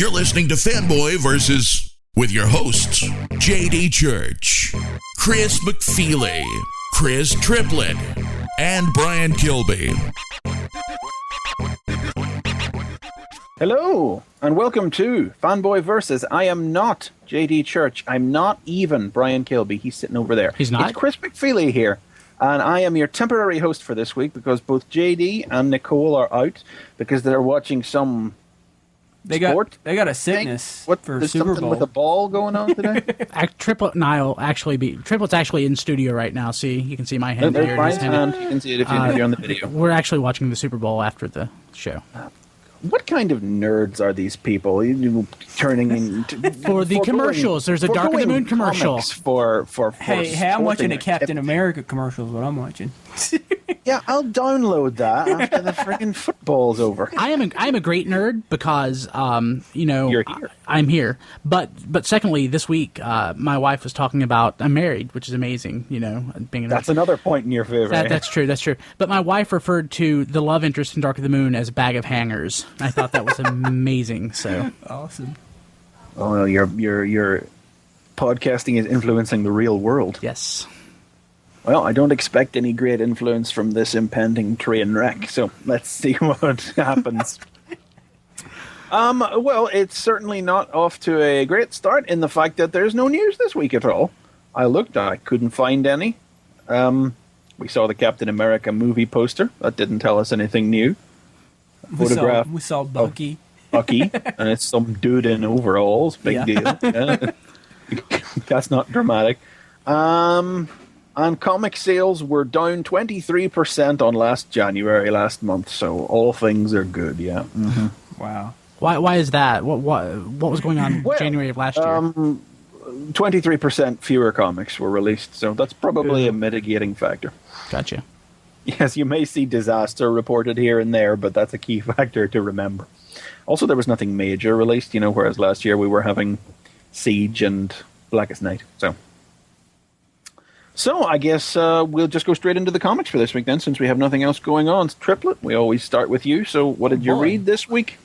You're listening to Fanboy Versus with your hosts, J.D. Church, Chris McFeely, Chris Triplett, and Brian Kilby. Hello, and welcome to Fanboy Versus. I am not J.D. Church. I'm not even Brian Kilby. He's sitting over there. He's not? It's Chris McFeely here. And I am your temporary host for this week because both J.D. and Nicole are out because they're watching some sport. They got a sickness What, for there's Super something Bowl. with a ball going on today? Triplet and I will actually be... Triplet's actually in studio right now. See, you can see my hand There's here. Brian's his hand. hand. You can see it if you're on the video. We're actually watching the Super Bowl after the show. What kind of nerds are these people? Turning into For the commercials. There's a Dark of the Moon commercial. For Hey, I'm watching a sporting Captain America commercial is what I'm watching. Yeah, I'll download that after the freaking football's over. I'm a great nerd because You're here. I'm here. But secondly, this week my wife was talking about I'm married, which is amazing. Being That's another point in your favor. That's true. That's true. But my wife referred to the love interest in Dark of the Moon as a bag of hangers. I thought that was amazing. So Awesome. Oh, well, your podcasting is influencing the real world. yes. Well, I don't expect any great influence from this impending train wreck, so let's see what happens. Well, it's certainly not off to a great start in the fact that there's no news this week at all. I looked, I couldn't find any. We saw the Captain America movie poster. That didn't tell us anything new. Photograph We saw Bucky. Bucky, and it's some dude in overalls. Big deal. Yeah. That's not dramatic. And comic sales were down 23% on last month, so all things are good, yeah. Mm-hmm. Wow. Why is that? What was going on January of last year? 23% fewer comics were released, so that's probably a mitigating factor. Gotcha. Yes, you may see disaster reported here and there, but that's a key factor to remember. Also, there was nothing major released, whereas last year we were having Siege and Blackest Night, So I guess we'll just go straight into the comics for this week then, since we have nothing else going on. Triplet, we always start with you. So what did you read this week?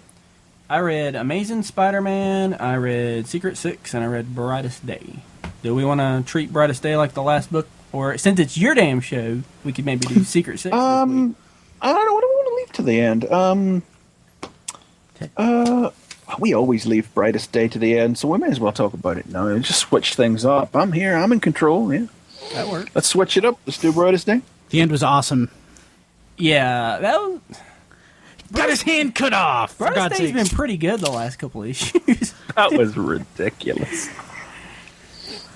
I read Amazing Spider-Man, I read Secret Six, and I read Brightest Day. Do we want to treat Brightest Day like the last book? Or since it's your damn show, we could maybe do Secret Six this week. I don't know. What do we want to leave to the end? We always leave Brightest Day to the end, so we may as well talk about it now. Just switch things up. I'm here. I'm in control, yeah. That works. Let's switch it up. Let's do Brightest Day. The end was awesome. Yeah, that was... Got his hand cut off. For Brightest God's Day's sakes. been pretty good the last couple of issues. That was ridiculous.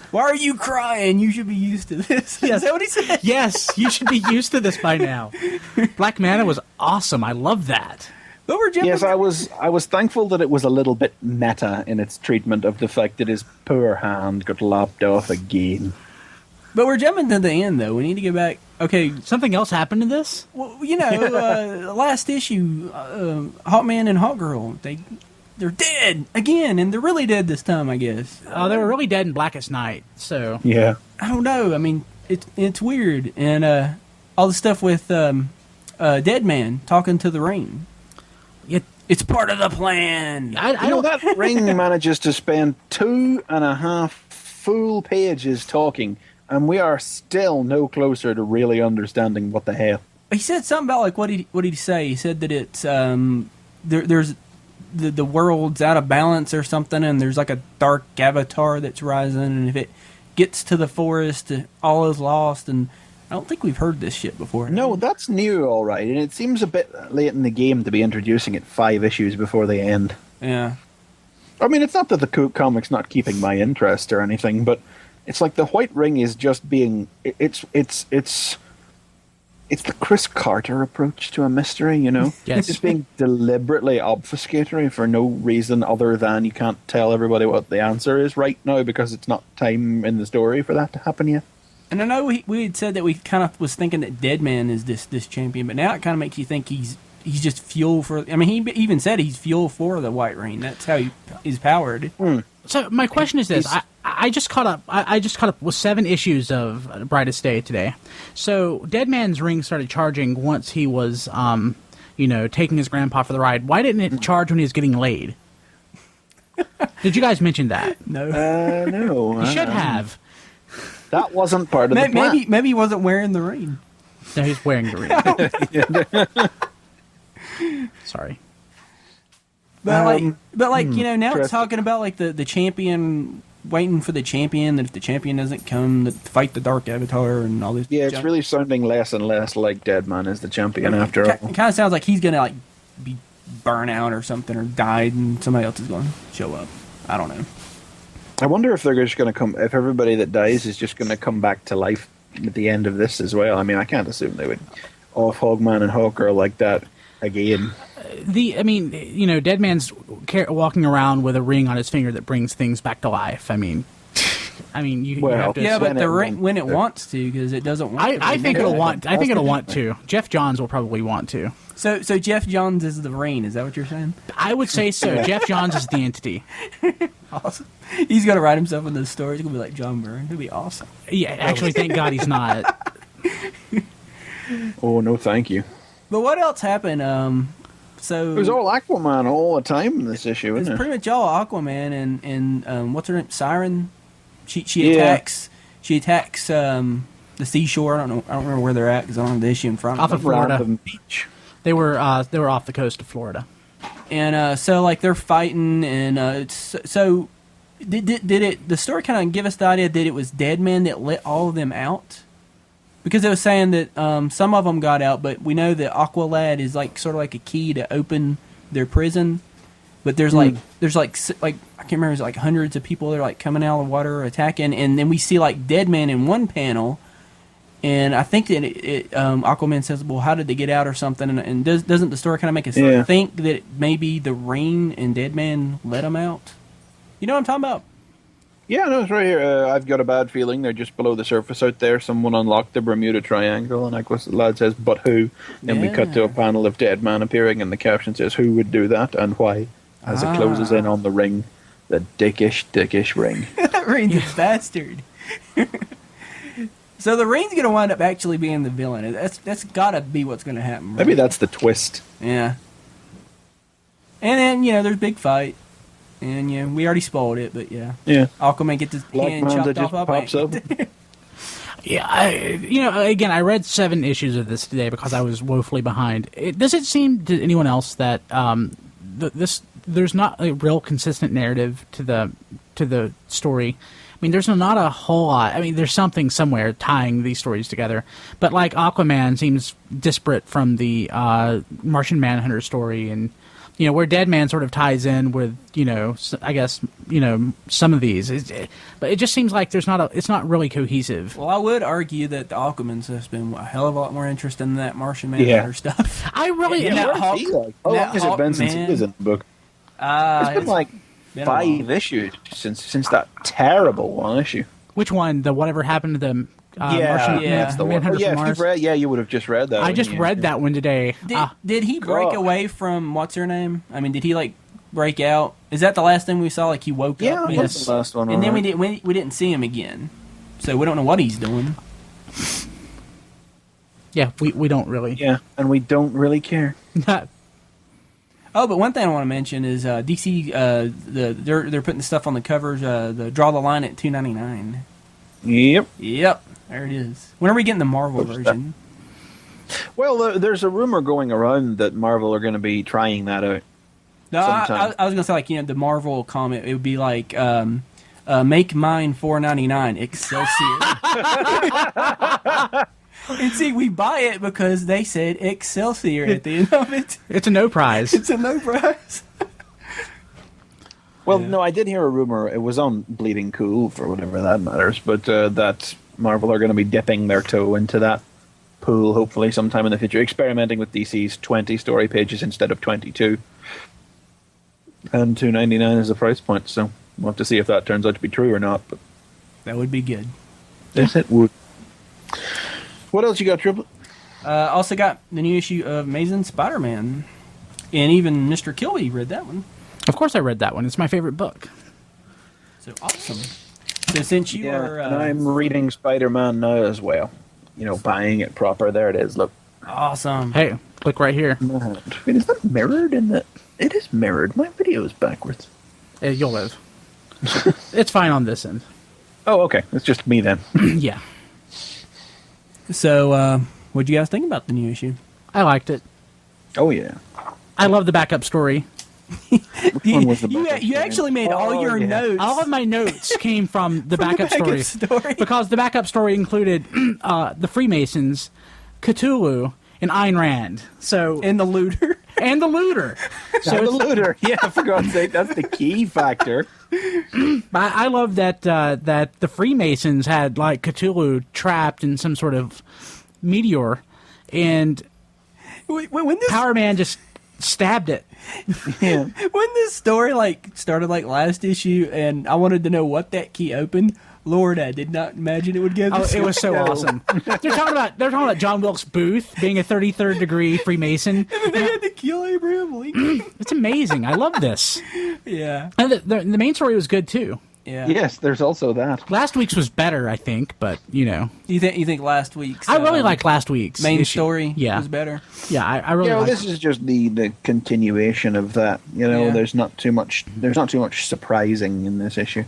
Why are you crying? You should be used to this. Is that what he said? Yes, you should be used to this by now. Black Manta was awesome. I love that. But we're jumping... Yes, I was thankful that it was a little bit meta in its treatment of the fact that his poor hand got lopped off again. But we're jumping to the end, though. We need to get back. Okay, Something else happened in this? well, last issue, Hawkman and Hawkgirl, they're dead again, and they're really dead this time, I guess. They were really dead in Blackest Night. So Yeah. I don't know. I mean, it's weird, and all the stuff with Dead Man talking to the ring. It's part of the plan. I don't. That ring manages to spend 2.5 full pages talking, and we are still no closer to really understanding what the hell. He said something about like what did he say? He said that it's there's the world's out of balance or something, and there's like a dark avatar that's rising, and if it gets to the forest, all is lost. And I don't think we've heard this shit before. No, that's new, all right, and it seems a bit late in the game to be introducing it 5 issues before they end. Yeah. I mean, it's not that the comic's not keeping my interest or anything, but it's like the White Ring is just being... It's the Chris Carter approach to a mystery, Yes. It's just being deliberately obfuscatory for no reason other than you can't tell everybody what the answer is right now because it's not time in the story for that to happen yet. And I know we had said that we kind of was thinking that Dead Man is this champion, but now it kind of makes you think he's just fuel for... I mean, he even said he's fuel for the White Ring. That's how he's powered. So my question is this: I just caught up. I just caught up with 7 issues of Brightest Day today. So Dead Man's ring started charging once he was, taking his grandpa for the ride. Why didn't it charge when he was getting laid? Did you guys mention that? No. No. You should have. That wasn't part of the plan. Maybe he wasn't wearing the ring. No, he's wearing the ring. Sorry. But now it's interesting. talking about like the champion, waiting for the champion, that if the champion doesn't come, to fight the Dark Avatar and all this. Yeah, it's junk. really sounding less and less like Deadman is the champion after all. It kind of sounds like he's gonna like be burnt out or something, or died, and somebody else is going to show up. I don't know. I wonder if they're just going to come. If everybody that dies is just going to come back to life at the end of this as well. I mean, I can't assume they would off Hogman and Hawker like that again. Dead Man's walking around with a ring on his finger that brings things back to life. You have to. Yeah, but the ring when it to. wants to, because it doesn't want. I think it'll want. I think it'll want to. Jeff Johns will probably want to. So Jeff Johns is the rain. Is that what you're saying? I would say so. Jeff Johns is the entity. Awesome. He's gonna write himself in those stories. He's gonna be like John Byrne. It'll be awesome. Yeah, actually, thank God he's not. Oh no, thank you. But what else happened? So It was all Aquaman all the time in this issue, it's isn't it? pretty much all Aquaman and what's her name? Siren. She Yeah. attacks the seashore. I don't remember where they're at because I don't have the issue in front Off of of me. Florida. Random beach. They were off the coast of Florida. And so like they're fighting, and so did the story kind of give us the idea that it was Deadman that let all of them out? Because it was saying that some of them got out, but we know that Aqualad is like sort of like a key to open their prison. But there's like I can't remember, it's like hundreds of people that are like coming out of the water attacking, and then we see like Deadman in one panel, and I think that Aquaman says, "Well, how did they get out?" or something, and doesn't the story kind of make us think that maybe the rain and Deadman let them out? You know what I'm talking about? Yeah, no, it's right here. I've got a bad feeling they're just below the surface out there. Someone unlocked the Bermuda Triangle, and Aqualad says, "But who?" Then we cut to a panel of Deadman appearing, and the caption says, "Who would do that and why?" As it closes in on the ring, the dickish ring. That rain's a bastard. So the rain's gonna wind up actually being the villain. That's gotta be what's gonna happen. Right? Maybe that's the twist. Yeah. And then there's a big fight, and we already spoiled it, but yeah. Aquaman gets his Black hand Manta chopped just off. pops up. Yeah, again, I read 7 issues of this today because I was woefully behind. Does it seem to anyone else that there's not a real consistent narrative to the story? I mean, there's not a whole lot. I mean, there's something somewhere tying these stories together, but like Aquaman seems disparate from the Martian Manhunter story, and where Deadman sort of ties in with I guess some of these, but it just seems like it's not really cohesive. Well, I would argue that the Aquaman has been a hell of a lot more interesting than that Martian Manhunter stuff. I really How long has it been since he was in the book? It's been like 5 issues since that terrible one issue. Which one? The whatever happened to the Martian That's the one. Manhunter Yeah, from if Mars? you've read, you would have just read that. I just read that one today. Did he break God. away from what's her name? I mean, did he like break out? Is that the last thing we saw? Like he woke Yeah, up? that's the last one. And then alright. we didn't see him again, so we don't know what he's doing. Yeah, we don't really. Yeah, and we don't really care. Oh, but one thing I want to mention is DC. They're putting the stuff on the covers. The draw the line at $2.99. Yep. Yep, there it is. When are we getting the Marvel version? Well, there's a rumor going around that Marvel are going to be trying that out. No, sometime. I was gonna say like the Marvel comic. It would be like make mine $4.99 Excelsior. And see, we buy it because they said Excelsior at the end of it. It's a no prize. It's a no prize. Well, no, I did hear a rumor. It was on Bleeding Cool, for whatever that matters, but that Marvel are going to be dipping their toe into that pool, hopefully, sometime in the future, experimenting with DC's 20 story pages instead of 22. And $2.99 is the price point, so we'll have to see if that turns out to be true or not. But That would be good. yes, it would. What else you got, Triplet? Also got the new issue of Amazing Spider-Man. And even Mr. Kilby read that one. Of course I read that one. It's my favorite book. So awesome. So since you are... and I'm reading Spider-Man now as well. Buying it proper. There it is, look. Awesome. Hey, click right here. Wait, is that mirrored in the... It is mirrored. My video is backwards. You'll live. It's fine on this end. Oh, okay. It's just me then. Yeah. So, what do you guys think about the new issue? I liked it. Oh, yeah. I love the backup story. You actually made all your notes. All of my notes came from the backup story. Because the backup story included the Freemasons, Cthulhu, and Ayn Rand. So And the looter. And the looter. So the looter. Yeah, for God's sake, that's the key factor. I love that that the Freemasons had like Cthulhu trapped in some sort of meteor, and when this Power Man just stabbed it. Yeah. When this story started last issue, and I wanted to know what that key opened. Lord, I did not imagine it would go this it was so awesome. They're talking about John Wilkes Booth being a 33rd degree Freemason. And they had to kill Abraham Lincoln. It's amazing. I love this. Yeah. And the main story was good too. Yeah. Yes, there's also that. Last week's was better, I think, but you know. You think last week's? I really liked last week's main issue. story. Yeah. Was better. Yeah, I really. Yeah, liked this is just the continuation of that. You know, Yeah. there's not too much surprising in this issue.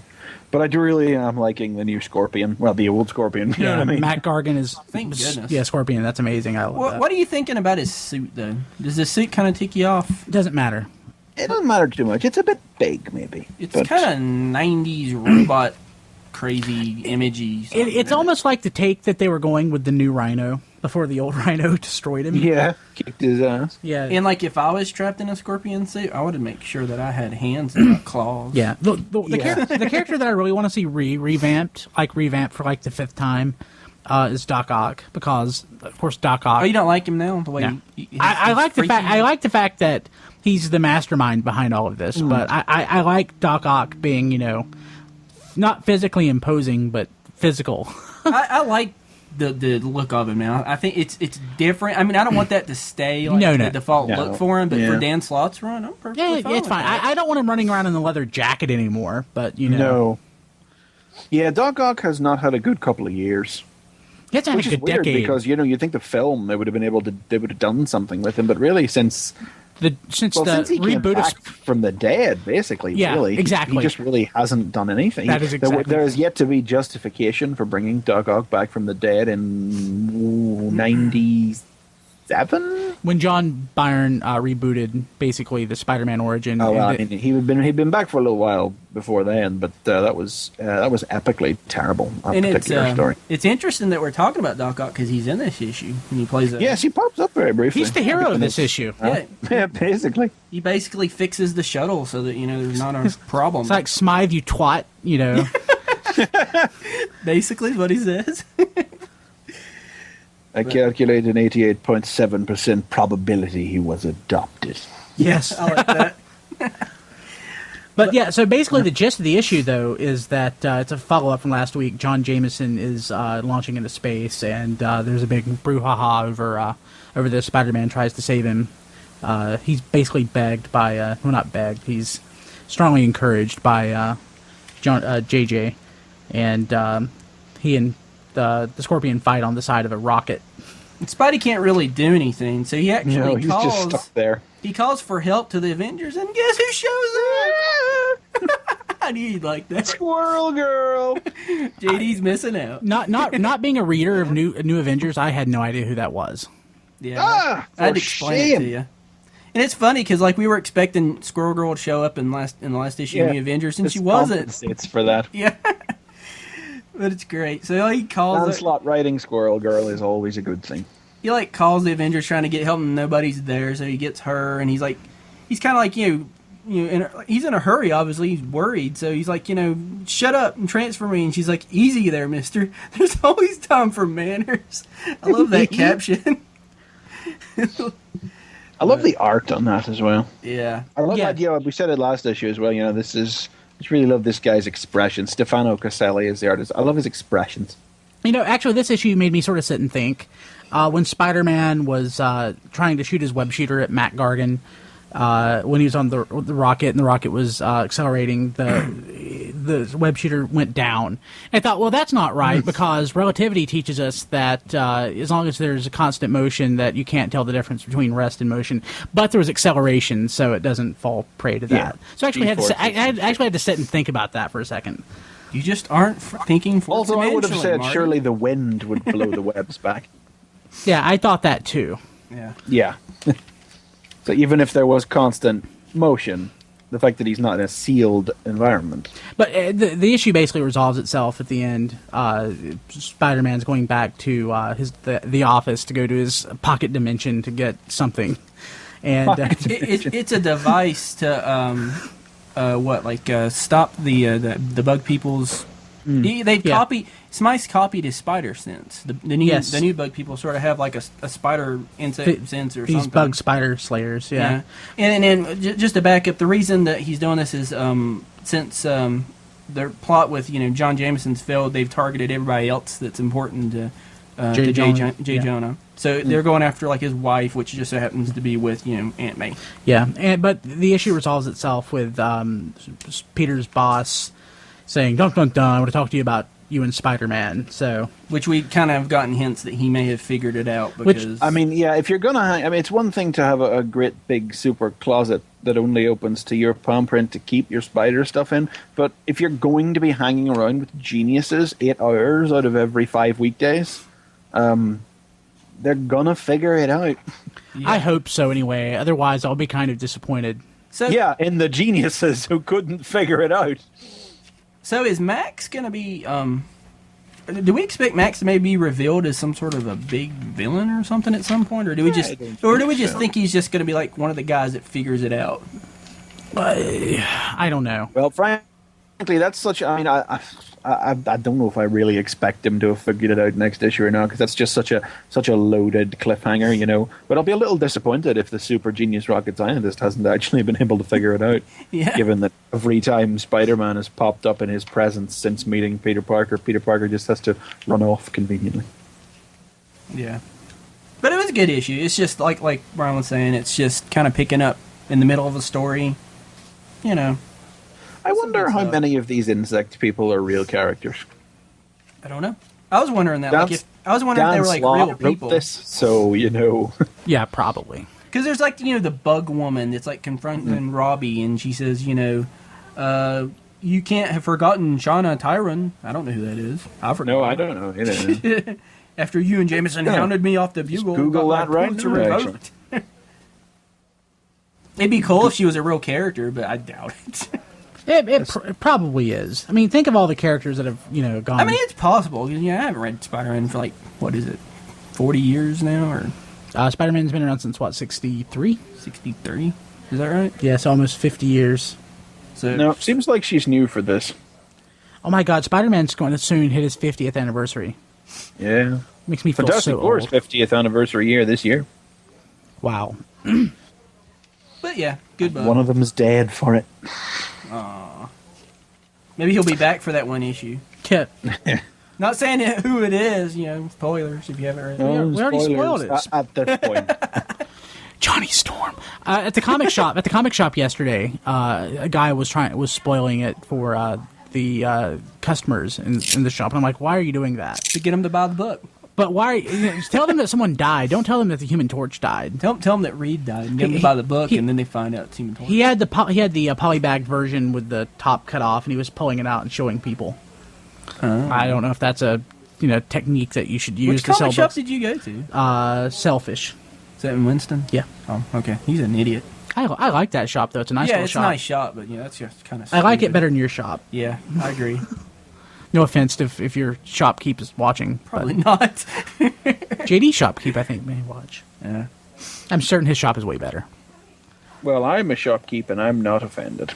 But I do really am liking the new Scorpion. Well, the old Scorpion. You know what I mean? Matt Gargan is. Thank goodness. Yeah, Scorpion. That's amazing. I love that. What are you thinking about his suit though? Does the suit kind of tick you off? It doesn't matter. It doesn't matter too much. It's a bit big, maybe. It's but kind of 90s robot crazy imagey. It's almost like the take that they were going with the new Rhino before the old Rhino destroyed him. Yeah, kicked his ass. Yeah. And if I was trapped in a Scorpion suit, I would make sure that I had hands and not claws. Yeah. The character that I really want to see revamped for like the fifth time, is Doc Ock, because of course Doc Ock. Oh, you don't like him now? The way No. I like the fact that he's the mastermind behind all of this, but I like Doc Ock being, not physically imposing, but physical. I like the look of him now. I think it's different. I mean, I don't want that to stay the default look for him, but for Dan Slott's run, I'm perfectly fine. It's fine. I don't want him running around in the leather jacket anymore, but No. Yeah, Doc Ock has not had a good couple of years. It's had Which a is good weird decade. because you think the film they would have done something with him, but really since Since he came reboot back of from the dead, basically, Yeah, really, exactly. he just really hasn't done anything. That is exactly. There is yet to be justification for bringing Doc Ock back from the dead in '97. when John Byrne rebooted basically the Spider-Man origin. Oh well, I mean, he'd been back for a little while before then, but that was epically terrible. That And particular story. it's interesting that we're talking about Doc Ock because he's in this issue and he plays. Yes, he pops up very briefly. He's the hero of this issue. Yeah, Yeah, basically. he basically fixes the shuttle so that there's not a problem. It's like Smythe, you twat. Basically, is what he says. I calculate an 88.7% probability he was adopted. Yes. I like that. But yeah, so basically the gist of the issue, though, is that it's a follow-up from last week. John Jameson is launching into space, and there's a big brouhaha over this. Spider-Man tries to save him. He's basically begged by, well, not begged, he's strongly encouraged by JJ, and he and the Scorpion fight on the side of a rocket. Spidey can't really do anything, so he actually He's calls. just stuck there. He calls for help to the Avengers, and guess who shows up? I knew you'd like that. Squirrel Girl. JD's missing out. Not being a reader of New Avengers, I had no idea who that was. Yeah, I had to explain it to you. And it's funny because we were expecting Squirrel Girl to show up in the last issue of New Avengers, and she wasn't. It's for that. Yeah. But it's great. So he calls Onslaught writing Squirrel Girl is always a good thing. He calls the Avengers trying to get help and nobody's there, so he gets her and he's kind of he's in a hurry, obviously he's worried, so he's shut up and transfer me, and she's like, easy there, mister, there's always time for manners. I love that caption. I love the art on that as well. Yeah. I love that, we said it last issue as well, I just really love this guy's expression. Stefano Caselli is the artist. I love his expressions. Actually, this issue made me sort of sit and think. When Spider-Man was trying to shoot his web shooter at Matt Gargan, when he was on the rocket and the rocket was accelerating, the the web shooter went down. And I thought, well, that's not right, because relativity teaches us that as long as there's a constant motion, that you can't tell the difference between rest and motion. But there was acceleration, so it doesn't fall prey to that. Yeah. So I actually had to sit and think about that for a second. You just aren't thinking for Also, I would have said Marty. surely the wind would blow the webs back. Yeah, I thought that too. Yeah. Yeah. So even if there was constant motion, the fact that he's not in a sealed environment. But the issue basically resolves itself at the end. Spider-Man's going back to the office to go to his pocket dimension to get something, and It's a device to stop the bug people's. They've copied. Smythe copied his spider sense. The new bug people sort of have like a spider insect sense or these something. bug spider slayers. Yeah. And then just to back up, the reason that he's doing this is since their plot with John Jameson's failed, they've targeted everybody else that's important to J. Jonah. So they're going after like his wife, which just so happens to be with Aunt May. Yeah, but the issue resolves itself with Peter's boss saying, "Dun dun dun, I want to talk to you about you and Spider-Man." So, which we kind of gotten hints that he may have figured it out. Because if you're gonna hang, it's one thing to have a great big super closet that only opens to your palm print to keep your spider stuff in, but if you're going to be hanging around with geniuses 8 hours out of every 5 weekdays, they're gonna figure it out. Yeah. I hope so anyway. Otherwise, I'll be kind of disappointed. So, in the geniuses who couldn't figure it out. So is Max going to be... do we expect Max to maybe be revealed as some sort of a big villain or something at some point? Or do we just think he's just going to be like one of the guys that figures it out? I don't know. Well, frankly, that's such... I don't know if I really expect him to have figured it out next issue or not, because that's just such a loaded cliffhanger, But I'll be a little disappointed if the super genius rocket scientist hasn't actually been able to figure it out. Yeah. Given that every time Spider-Man has popped up in his presence since meeting Peter Parker just has to run off conveniently. Yeah. But it was a good issue. It's just like Brian was saying, it's just kind of picking up in the middle of a story, I wonder how many of these insect people are real characters. I don't know. I was wondering that. If they were like real people. Wrote this, so Yeah, probably. Because there's like the bug woman that's like confronting Robbie, and she says, you can't have forgotten Shauna Tyron. I don't know who that is. I forgot. No, I don't know. Either. After you and Jameson hounded me off the bugle, just Google that right now. It'd be cool if she was a real character, but I doubt it. It probably is. I mean, think of all the characters that have, gone... I mean, it's possible. I haven't read Spider-Man for, 40 years now? Or Spider-Man's been around since, 63? 63? Is that right? Yeah, it's almost 50 years. So no, it seems like she's new for this. Oh my god, Spider-Man's going to soon hit his 50th anniversary. Yeah. Makes me feel Fantastic so Four's old. 50th anniversary year this year. Wow. But yeah, good book. One of them's dead for it. Aww. Maybe he'll be back for that one issue. Yeah. Not saying who it is, spoilers if you haven't read it. No, we already spoiled it. At this point. Johnny Storm. At the comic shop yesterday, a guy was spoiling it for the customers in the shop, and I'm like, why are you doing that? To get them to buy the book. But why? Tell them that someone died. Don't tell them that the Human Torch died. Tell them that Reed died and get them to buy the book, and then they find out it's Human Torch. He had the polybagged version with the top cut off, and he was pulling it out and showing people. I don't know if that's a technique that you should use Which to sell comic shop books. did you go to? Selfish. Is that in Winston? Yeah. Oh, okay. He's an idiot. I like that shop though. It's a nice little it's shop. a nice shop, but that's just kind of. I like it better than your shop. Yeah, I agree. No offense if your shopkeep is watching. Probably not. JD shopkeep, I think, may watch. Yeah. I'm certain his shop is way better. Well, I'm a shopkeep and I'm not offended.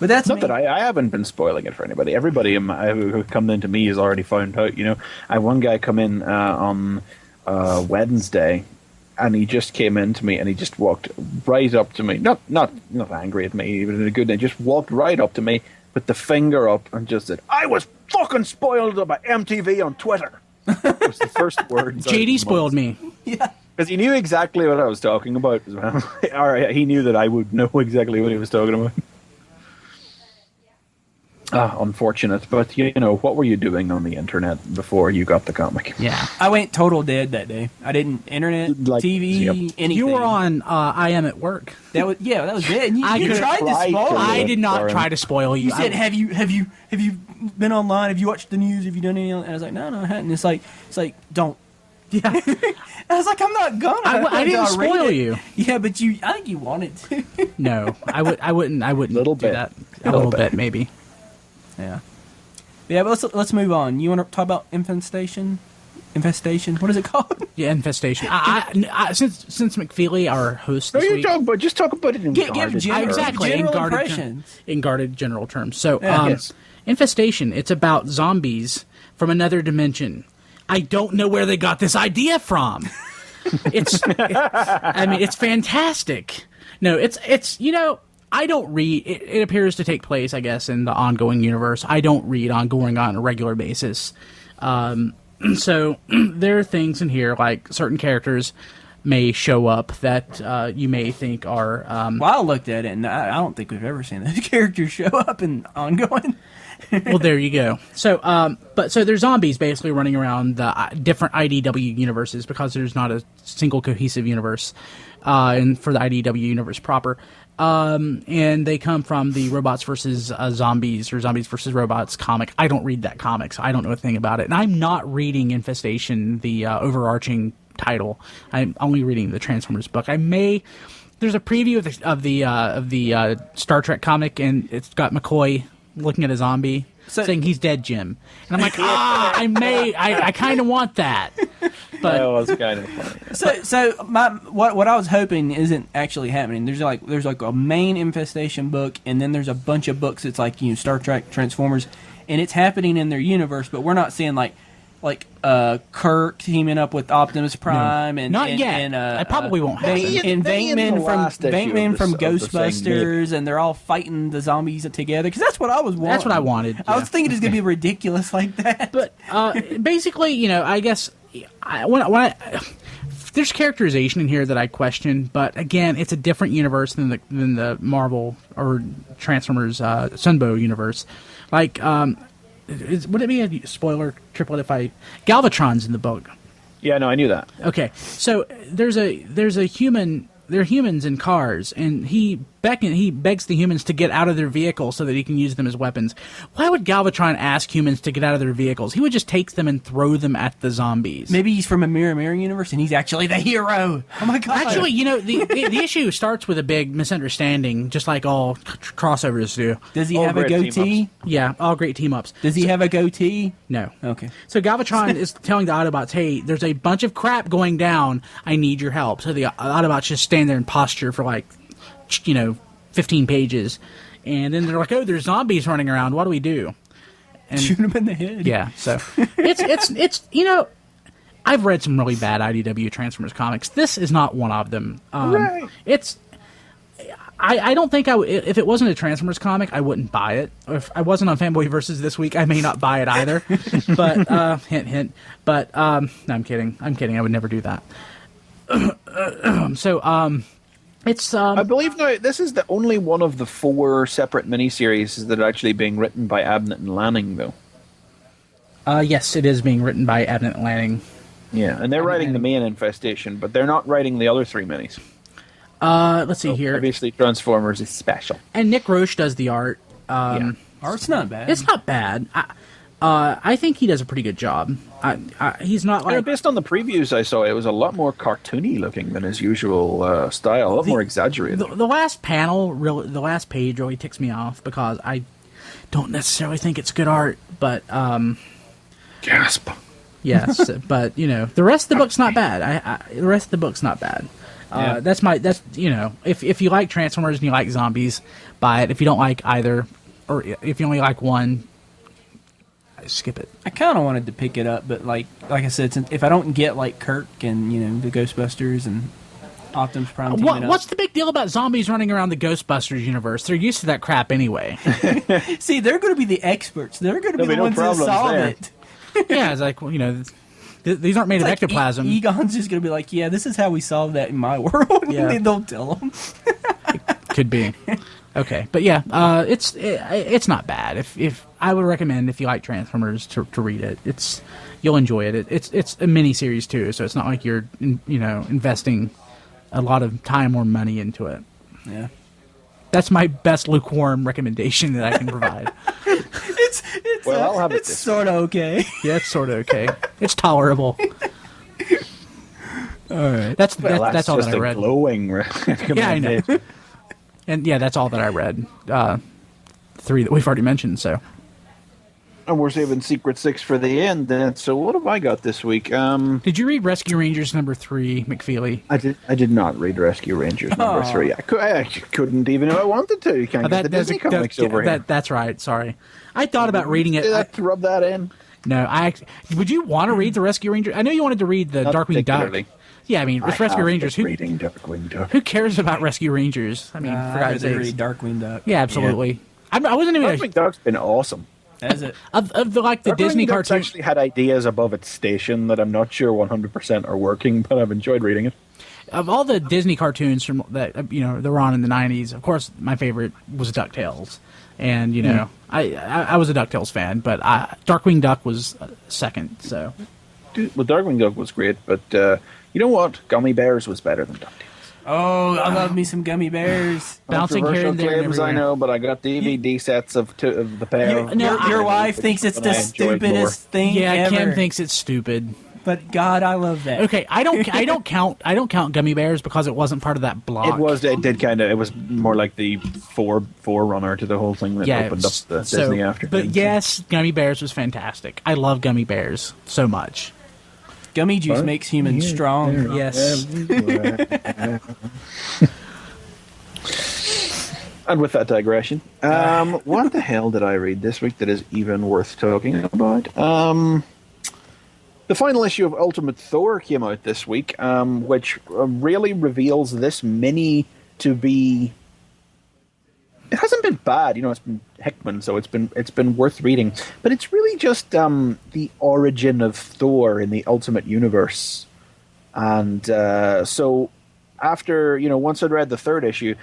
But that's not that I haven't been spoiling it for anybody. Everybody who come into me has already found out. I had one guy come in on Wednesday, and he just came in to me and he just walked right up to me. Not angry at me, even in a good way. Just walked right up to me with the finger up and just said, "I was fucking spoiled by MTV on Twitter." That was the first words. JD spoiled me. Yeah. Because he knew exactly what I was talking about as well. Or he knew that I would know exactly what he was talking about. Unfortunate, but you know, what were you doing on the internet before you got the comic? Yeah. I went total dead that day. I didn't internet, TV, anything. You were on I Am at Work. That was it. And I you tried to spoil I it. did not try to spoil you. You said, "Have you been online? Have you watched the news? Have you done anything?" And I was like, "No, I hadn't." It's like don't. Yeah. I was like, "I'm not gonna." I didn't spoil you. Yeah, but I think you wanted to. No, I wouldn't. Little do bit. that. A little bit, maybe. Yeah. Yeah, but let's move on. You want to talk about infestation? Infestation? What is it called? Yeah, infestation. Since McFeely, our host No, this you week, talk about just talk about it in Give guarded general- terms. exactly general in guarded impressions. in guarded general terms. So, Yes. infestation. It's about zombies from another dimension. I don't know where they got this idea from. It's fantastic. No, it's you know. I don't read. It appears to take place, I guess, in the ongoing universe. I don't read ongoing on a regular basis. So there are things in here, like certain characters may show up that you may think are. Well, I looked at it, and I don't think we've ever seen those characters show up in ongoing. Well, there you go. So, so there's zombies basically running around the different IDW universes because there's not a single cohesive universe, and for the IDW universe proper. And they come from the Robots versus Zombies or Zombies versus Robots comic. I don't read that comic, so I don't know a thing about it. And I'm not reading Infestation, the overarching title. I'm only reading the Transformers book. There's a preview of the Star Trek comic, and it's got McCoy looking at a zombie saying he's dead, Jim. And I'm like, I kind of want that. But That was kind of funny. What I was hoping isn't actually happening. There's like a main infestation book, and then there's a bunch of books. It's like Star Trek, Transformers, and it's happening in their universe. But we're not seeing like Kirk teaming up with Optimus Prime and not yet. And, I probably won't happen. And Venkman from of the same Ghostbusters, and they're all fighting the zombies together. Because that's what I was wanting. That's what I wanted. I was thinking it's gonna be ridiculous like that. But basically, I guess there's characterization in here that I question. But again, it's a different universe than the Marvel or Transformers Sunbow universe. Like, would it be a spoiler triplet if Galvatron's in the book? Yeah, no, I knew that. Okay, so there's a human. They're humans in cars, and he begs the humans to get out of their vehicles so that he can use them as weapons. Why would Galvatron ask humans to get out of their vehicles? He would just take them and throw them at the zombies. Maybe he's from a mirror universe, and he's actually the hero. Oh my god! Actually, the issue starts with a big misunderstanding, just like all crossovers do. Does he All have a great goatee? Yeah, all great team-ups. Does he have a goatee? No. Okay. So Galvatron is telling the Autobots, hey, there's a bunch of crap going down. I need your help. So the Autobots just stand there and posture for 15 pages. And then they're like, oh, there's zombies running around. What do we do? And Shoot him in the head. yeah, so it's I've read some really bad IDW Transformers comics. This is not one of them. Right. I don't think if it wasn't a Transformers comic, I wouldn't buy it. If I wasn't on Fanboy Versus this week, I may not buy it either. But hint, hint. But no, I'm kidding. I would never do that. It's I believe now this is the only one of the 4 separate miniseries that are actually being written by Abnett and Lanning, though. yes, it is being written by Abnett and Lanning. Yeah, and they're writing the main Infestation, but they're not writing the other 3 minis. Let's see here. Obviously, Transformers is special. And Nick Roche does the art. Art's not bad. It's not bad. I think he does a pretty good job. He's not like... Based on the previews I saw, it was a lot more cartoony looking than his usual style. A lot more exaggerated. The last panel, the last page really ticks me off because I don't necessarily think it's good art, but... Gasp. Yes, but, the rest of the book's not bad. The rest of the book's not bad. Yeah. If you like Transformers and you like zombies, buy it. If you don't like either, or if you only like one, skip it. I kind of wanted to pick it up, but like I said, if I don't get like Kirk and the Ghostbusters and Optimus Prime teaming up. What's the big deal about zombies running around the Ghostbusters universe? They're used to that crap anyway. See, they're going to be the experts. They're going to be the ones that solve it. Yeah, it's like these aren't made of ectoplasm. Egon's just going to be like, yeah, this is how we solve that in my world. Yeah. They'll tell them. Could be. Okay, but yeah, it's not bad. If I would recommend, if you like Transformers, to read it. You'll enjoy it. It's a mini series too, so it's not like you're investing a lot of time or money into it. Yeah, that's my best lukewarm recommendation that I can provide. I'll have it. It's sort of okay. Yeah, it's sort of okay. It's tolerable. All right, that's all that I read. Glowing yeah, I know. And yeah, that's all that I read. 3 that we've already mentioned. So, and we're saving Secret 6 for the end. Then, so what have I got this week? Did you read Rescue Rangers #3, McFeely? I did not read Rescue Rangers #3. I couldn't even if I wanted to. You can't get the Disney comics over here. That's right. Sorry, I thought about reading it. To rub that in. No, would you want to read the Rescue Rangers? I know you wanted to read the Darkwing Duck. Yeah, I mean, it's Rescue Rangers. Reading Darkwing Duck. Who cares about Rescue Rangers? I mean, for God's sake. Read Darkwing Duck. Yeah, absolutely. Yeah. I wasn't even. Darkwing Duck's been awesome. Has it? Of the Disney cartoons cartoon. Actually had ideas above its station that I'm not sure 100% are working, but I've enjoyed reading it. Of all the Disney cartoons from that that were on in the '90s, of course, my favorite was DuckTales, and I was a DuckTales fan, but Darkwing Duck was second. So, well, Darkwing Duck was great, but you know what? Gummy Bears was better than DuckTales. Oh, I love me some Gummy Bears. Bouncing here and there. Claims, I know, but I got DVD sets of the pair. Your wife thinks it's the stupidest thing ever. Kim thinks it's stupid. But God, I love that. Okay, I don't count Gummy Bears because it wasn't part of that block. It was more like the forerunner to the whole thing that opened up the Disney after. But yes, Gummy Bears was fantastic. I love Gummy Bears so much. Gummy juice makes humans strong. Yes. And with that digression, what the hell did I read this week that is even worth talking about? The final issue of Ultimate Thor came out this week, which really reveals this mini to be... It hasn't been bad, it's been Hickman, so it's been worth reading. But it's really just the origin of Thor in the Ultimate Universe. And so after, once I'd read the third issue,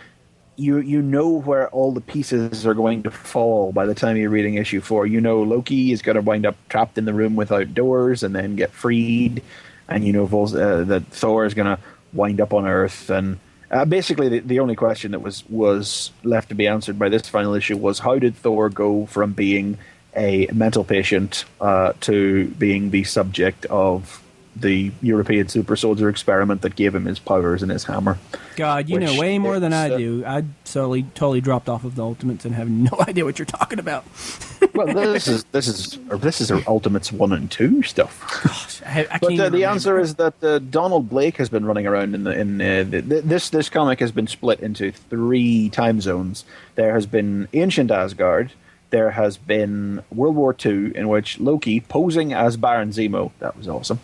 you know where all the pieces are going to fall by the time you're reading issue 4. Loki is going to wind up trapped in the room without doors and then get freed. And that Thor is going to wind up on Earth. And basically, the only question that was left to be answered by this final issue was how did Thor go from being a mental patient to being the subject of the European super soldier experiment that gave him his powers and his hammer. God, you know way more than I do. I totally dropped off of the Ultimates and have no idea what you're talking about. Well, this is our Ultimates 1 and 2 stuff. Gosh, I but can't the answer is that Donald Blake has been running around this comic has been split into 3 time zones. There has been ancient Asgard. There has been World War II, in which Loki, posing as Baron Zemo, that was awesome,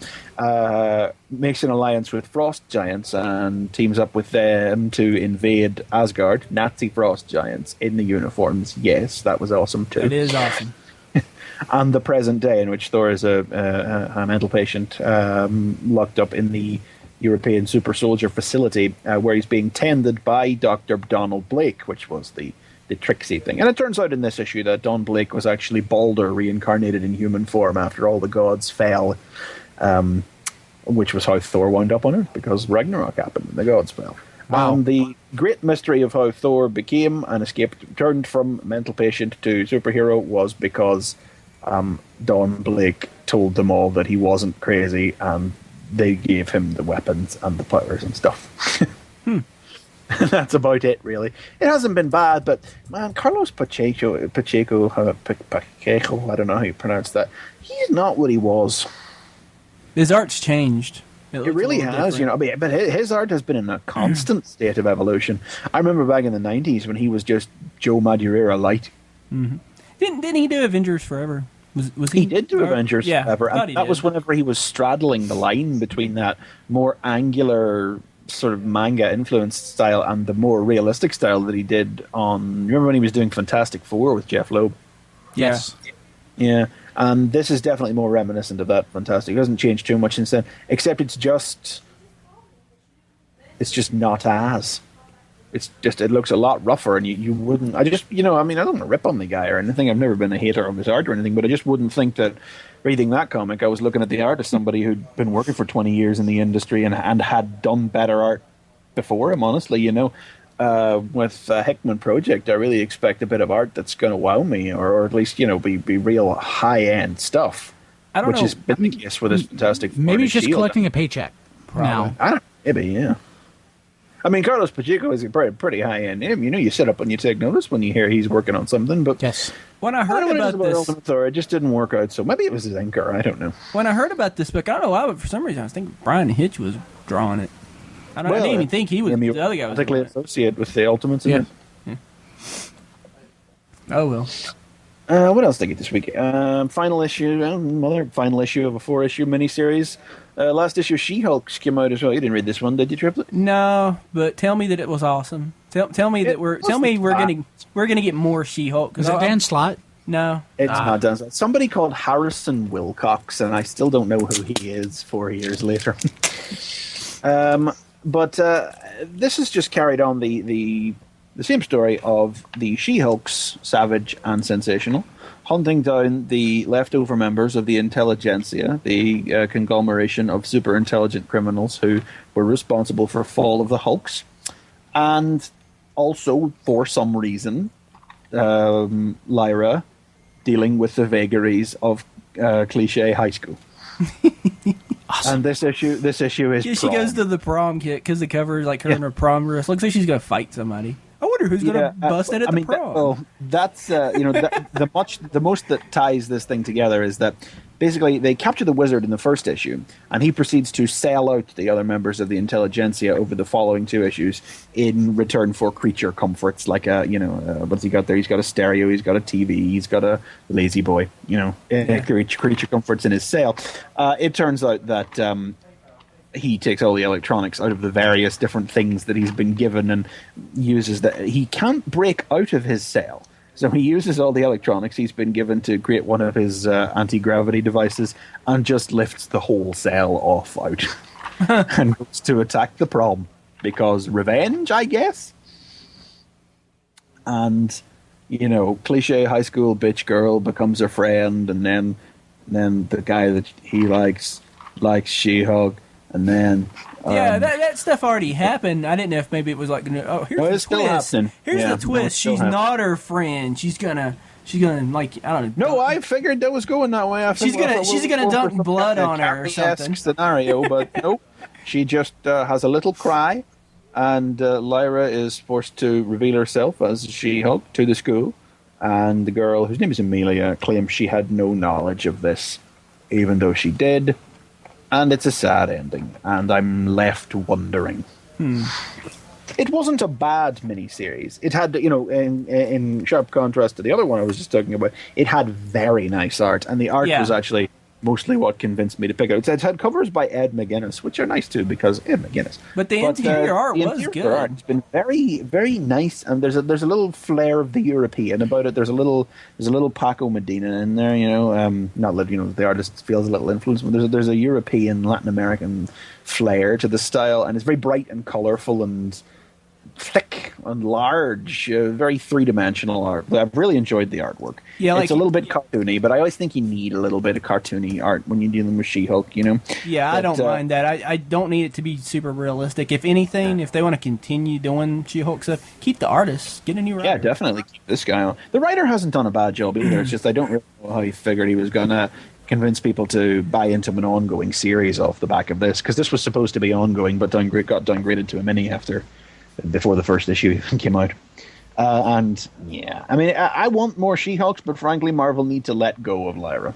makes an alliance with frost giants and teams up with them to invade Asgard. Nazi frost giants in the uniforms. Yes, that was awesome too. It is awesome. And the present day, in which Thor is a mental patient locked up in the European super soldier facility, where he's being tended by Dr. Donald Blake, which was the Trixie thing. And it turns out in this issue that Don Blake was actually Balder reincarnated in human form after all the gods fell, which was how Thor wound up on Earth, because Ragnarok happened and the gods fell. Wow. And the great mystery of how Thor became and turned from mental patient to superhero was because Don Blake told them all that he wasn't crazy, and they gave him the weapons and the powers and stuff. That's about it, really. It hasn't been bad, but man, Carlos Pacheco, I don't know how you pronounce that. He's not what he was. His art's changed. It really has, but his art has been in a constant state of evolution. I remember back in the 90s when he was just Joe Madureira light. Mm-hmm. Didn't he do Avengers Forever? Was he? He did do Avengers Forever, and that was whenever he was straddling the line between that more angular sort of manga influenced style and the more realistic style that he did on... Remember when he was doing Fantastic Four with Jeff Loeb? Yes. Yeah. And this is definitely more reminiscent of that Fantastic. It doesn't change too much since then, except it's just not as. It's just, it looks a lot rougher, and you wouldn't. I just, I don't want to rip on the guy or anything. I've never been a hater of his art or anything, but I just wouldn't think that reading that comic, I was looking at the art as somebody who'd been working for 20 years in the industry and had done better art before him. Honestly, with Hickman Project, I really expect a bit of art that's going to wow me, or at least be real high end stuff. I don't know. Which has been the case with this Fantastic Four. Maybe he's just collecting a paycheck now. Maybe, yeah. I mean, Carlos Pacheco is a pretty high-end name. You sit up and you take notice when you hear he's working on something. But yes. When I heard about this, Ultimate Thor, it just didn't work out. So maybe it was his inker. I don't know. When I heard about this book, I don't know why, but for some reason I was thinking Brian Hitch was drawing it. I didn't even think he was. The other guy was particularly associated with the Ultimates. Yeah. Oh well. What else did I get this week? Final issue of a 4-issue miniseries. Last issue of She-Hulk came out as well. You didn't read this one, did you, Triplet? No, but tell me that it was awesome. Tell me that we're gonna get more She-Hulk. Is it Dan Slott? No, it's not Dan Slott. Somebody called Harrison Wilcox, and I still don't know who he is 4 years later. But this is just carried on the same story of the She-Hulks, Savage and Sensational, hunting down the leftover members of the Intelligentsia, the conglomeration of super intelligent criminals who were responsible for fall of the Hulks, and also, for some reason, Lyra dealing with the vagaries of Cliche High School. Awesome. And this issue is she goes to the prom kit because the cover is like her in her prom dress. Looks like she's gonna fight somebody. I wonder who's going to bust it at the prom. That's the most that ties this thing together is that basically they capture the wizard in the first issue, and he proceeds to sell out the other members of the Intelligentsia over the following 2 issues in return for creature comforts, like what's he got there? He's got a stereo, he's got a TV, he's got a lazy boy, creature comforts in his sale. It turns out that he takes all the electronics out of the various different things that he's been given and uses that. He can't break out of his cell. So he uses all the electronics he's been given to create one of his anti-gravity devices and just lifts the whole cell off out and goes to attack the prom because revenge, I guess. And, Cliche high school bitch girl becomes a friend, and then the guy that he likes She-Hulk. And then that stuff already happened. I didn't know if maybe it was like, here's the twist. Here's the twist. She's not her friend. She's gonna like, I don't know. No, I figured that was going that way. She's gonna dunk blood on her or something. Scenario, but nope. She just has a little cry, and Lyra is forced to reveal herself as She-Hulk to the school. And the girl, whose name is Amelia, claims she had no knowledge of this, even though she did. And it's a sad ending, and I'm left wondering. It wasn't a bad miniseries. It had, in sharp contrast to the other one I was just talking about, it had very nice art, and the art was actually mostly what convinced me to pick it. It had covers by Ed McGuinness, which are nice too, because Ed McGuinness. But the interior art was good. It's been very, very nice, and there's a little flair of the European about it. There's a little Paco Medina in there, not that the artist feels a little influence, but there's a European, Latin American flair to the style, and it's very bright and colorful and thick and large, very three-dimensional art. I've really enjoyed the artwork. Yeah, it's a little bit cartoony, but I always think you need a little bit of cartoony art when you're dealing with She-Hulk, Yeah, I don't mind that. I don't need it to be super realistic. If anything, if they want to continue doing She-Hulk stuff, keep the artists. Get a new writer. Yeah, definitely keep this guy on. The writer hasn't done a bad job either. It's just I don't really know how he figured he was going to convince people to buy into an ongoing series off the back of this, because this was supposed to be ongoing, but got downgraded to a mini before the first issue came out. I want more She-Hulks, but frankly, Marvel need to let go of Lyra.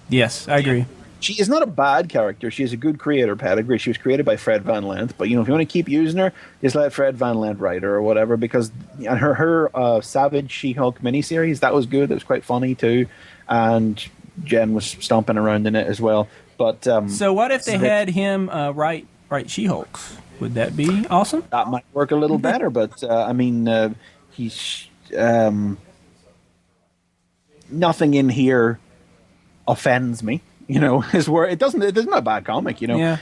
Yes, I agree. She is not a bad character. She has a good creator pedigree. She was created by Fred Van Lent, but if you want to keep using her, just let Fred Van Lent write her or whatever, because her Savage She-Hulk miniseries, that was good. It was quite funny too, and Jen was stomping around in it as well. But so what if they had him write She-Hulks? Would that be awesome? That might work a little better, but he's nothing in here offends me. It isn't a bad comic,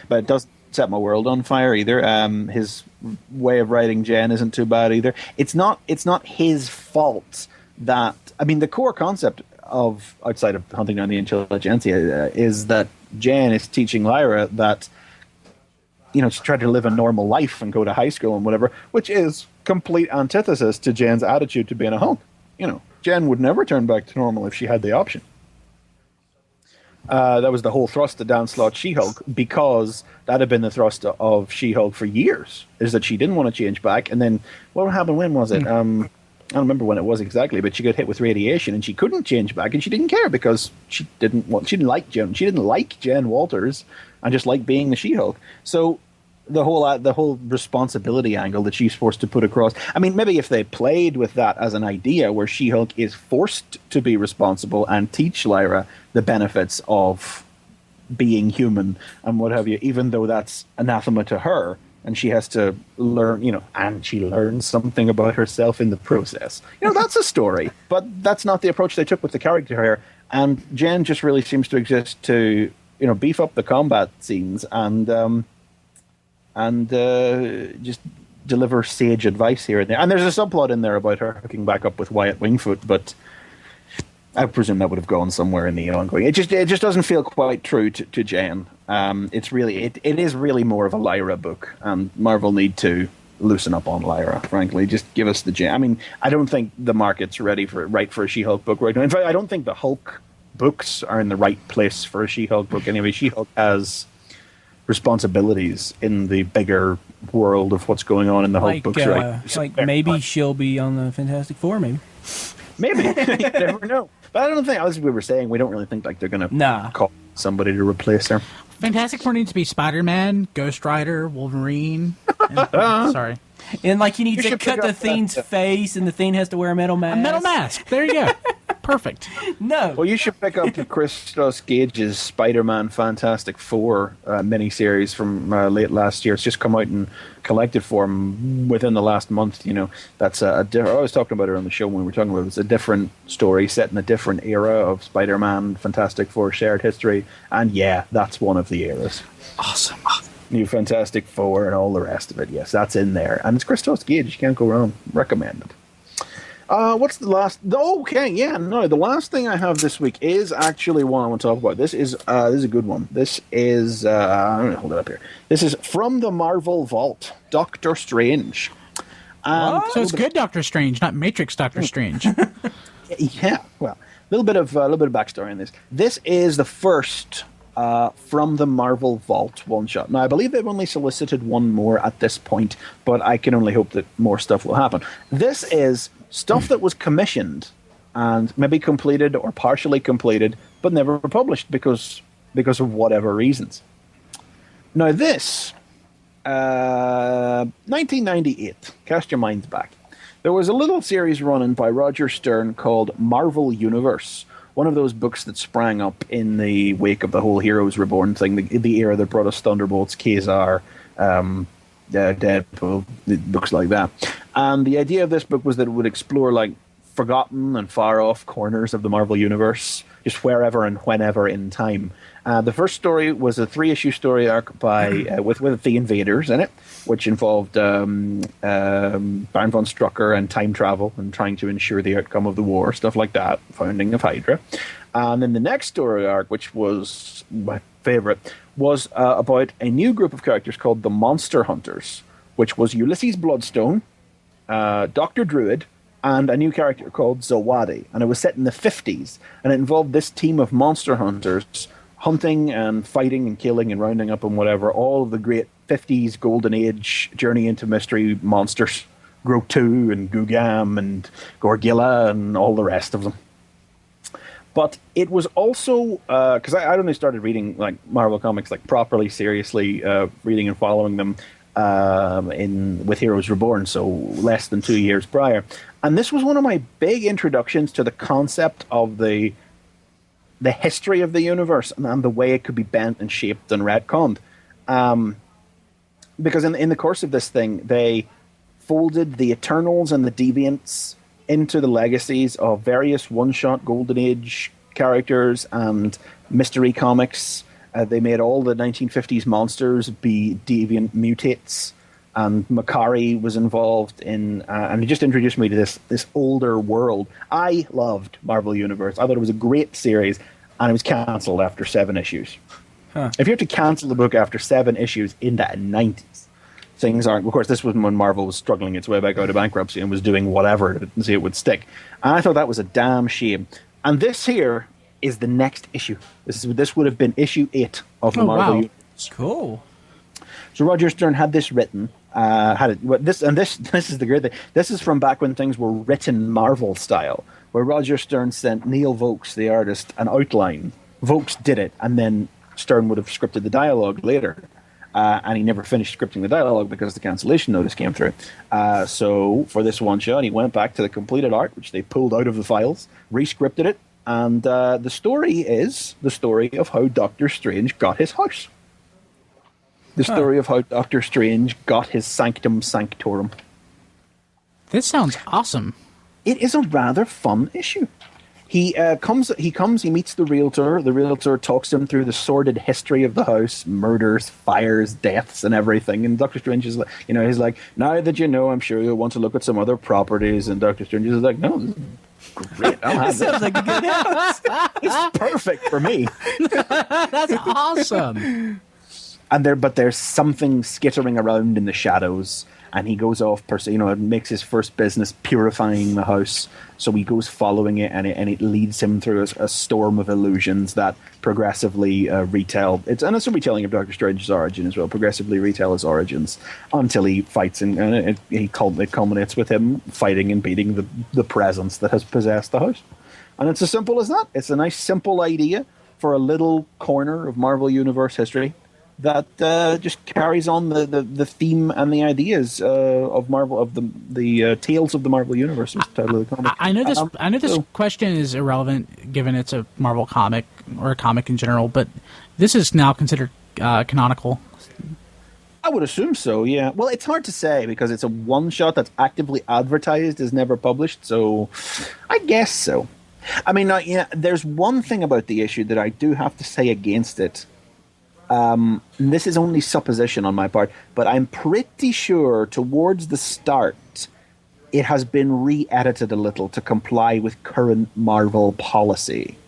but set my world on fire either. His way of writing Jen isn't too bad either. It's not his fault that, I mean, the core concept of outside of hunting down the intelligentsia is that Jen is teaching Lyra that, you know, she tried to live a normal life and go to high school and whatever, which is complete antithesis to Jen's attitude to being a Hulk. You know, Jen would never turn back to normal if she had the option. That was the whole thrust of Downslot She-Hulk, because that had been the thrust of She-Hulk for years, is that she didn't want to change back. And then, what happened, when was it? I don't remember when it was exactly, but she got hit with radiation and she couldn't change back, and she didn't care because she didn't like Jen. She didn't like Jen Walters and just liked being the She-Hulk. So the whole responsibility angle that she's forced to put across. I mean, maybe if they played with that as an idea where She-Hulk is forced to be responsible and teach Lyra the benefits of being human and what have you, even though that's anathema to her, and she has to learn, you know, and she learns something about herself in the process. You know, that's a story, but that's not the approach they took with the character here. And Jen just really seems to exist to, you know, beef up the combat scenes and just deliver sage advice here and there. And there's a subplot in there about her hooking back up with Wyatt Wingfoot, but I presume that would have gone somewhere in the ongoing. It just doesn't feel quite true to Jen. It's really it is really more of a Lyra book, and Marvel need to loosen up on Lyra. Frankly, just give us the Jen. I mean, I don't think the market's ready for a She-Hulk book right now. In fact, I don't think the Hulk books are in the right place for a She-Hulk book. Anyway, She-Hulk has responsibilities in the bigger world of what's going on in the Hulk books, right? Like maybe she'll be on the Fantastic Four, maybe. Maybe. You never know. But I don't think, as we were saying, we don't really think like they're going to call somebody to replace her. Fantastic Four needs to be Spider-Man, Ghost Rider, Wolverine. Sorry. And like you need to cut the Thing's face, and the Thing has to wear a metal mask. A metal mask. There you go. Perfect. No. Well, you should pick up Christos Gage's Spider-Man Fantastic Four miniseries from late last year. It's just come out in collected form within the last month. You know, that's I was talking about it on the show when we were talking about it. It's a different story set in a different era of Spider-Man Fantastic Four shared history. And yeah, that's one of the eras. Awesome. New Fantastic Four and all the rest of it. Yes, that's in there. And it's Christos Gage. You can't go wrong. Recommend it. What's the last? Okay, yeah, no. The last thing I have this week is actually one I want to talk about. This is a good one. This is I'm gonna hold it up here. This is From the Marvel Vault, Doctor Strange. So it's good Doctor Strange, not Matrix Doctor Strange. Yeah, well, a little bit of backstory on this. This is the first From the Marvel Vault one shot. Now, I believe they've only solicited one more at this point, but I can only hope that more stuff will happen. This is stuff that was commissioned and maybe completed or partially completed, but never published because of whatever reasons. Now, this 1998. Cast your minds back. There was a little series running by Roger Stern called Marvel Universe. One of those books that sprang up in the wake of the whole Heroes Reborn thing, the era that brought us Thunderbolts, Kazar, Deadpool, books like that. And the idea of this book was that it would explore like forgotten and far off corners of the Marvel Universe, just wherever and whenever in time. The first story was a 3-issue story arc by with the Invaders in it, which involved Baron von Strucker and time travel and trying to ensure the outcome of the war, stuff like that, founding of Hydra. And then the next story arc, which was my favorite, was about a new group of characters called the Monster Hunters, which was Ulysses Bloodstone, Dr. Druid, and a new character called Zawadi. And it was set in the 50s, and it involved this team of monster hunters hunting and fighting and killing and rounding up and whatever, all of the great 50s golden age journey into mystery monsters, Grotu and Gugam and Gorgilla and all the rest of them. But it was also, because I only started reading like Marvel comics like properly, seriously, reading and following them with Heroes Reborn, so less than 2 years prior. And this was one of my big introductions to the concept of the history of the universe and the way it could be bent and shaped and retconned. Because in the course of this thing, they folded the Eternals and the Deviants into the legacies of various one-shot Golden Age characters and mystery comics They made all the 1950s monsters be deviant mutates, and Makari was involved in, and he just introduced me to this older world. I loved Marvel Universe. I thought it was a great series, and it was cancelled after 7 issues. Huh. If you have to cancel the book after 7 issues in the 90s, things aren't. Of course, this was when Marvel was struggling its way back out of bankruptcy and was doing whatever to see it would stick. And I thought that was a damn shame. And this here is the next issue. This would have been issue 8 of the Marvel Universe. Cool. So Roger Stern had this written. This is the great thing. This is from back when things were written Marvel style, where Roger Stern sent Neil Vokes, the artist, an outline. Vokes did it, and then Stern would have scripted the dialogue later. And he never finished scripting the dialogue because the cancellation notice came through. So for this one shot, he went back to the completed art, which they pulled out of the files, re-scripted it, and the story is the story of how Doctor Strange got his house. The story of how Doctor Strange got his Sanctum Sanctorum. This sounds awesome. It is a rather fun issue. He comes, he meets the realtor. The realtor talks him through the sordid history of the house, murders, fires, deaths, and everything. And Doctor Strange is like, he's like, now that you know, I'm sure you'll want to look at some other properties. And Doctor Strange is like, no, this is great. I'll have Sounds like a good house. It's perfect for me. That's awesome. But there's something skittering around in the shadows, and he goes off, makes his first business purifying the house. So he goes following it, and it leads him through a storm of illusions that progressively retell. It's a retelling of Doctor Strange's origin as well. Progressively retell his origins until he fights, and it culminates with him fighting and beating the presence that has possessed the house. And it's as simple as that. It's a nice, simple idea for a little corner of Marvel Universe history that just carries on the theme and the ideas of Marvel, of the Tales of the Marvel Universe was the title of the comic. I know this question is irrelevant given it's a Marvel comic or a comic in general, but this is now considered canonical. I would assume so, yeah. Well, it's hard to say because it's a one-shot that's actively advertised as never published, so I guess so. I mean, there's one thing about the issue that I do have to say against it. This is only supposition on my part, but I'm pretty sure towards the start it has been re-edited a little to comply with current Marvel policy,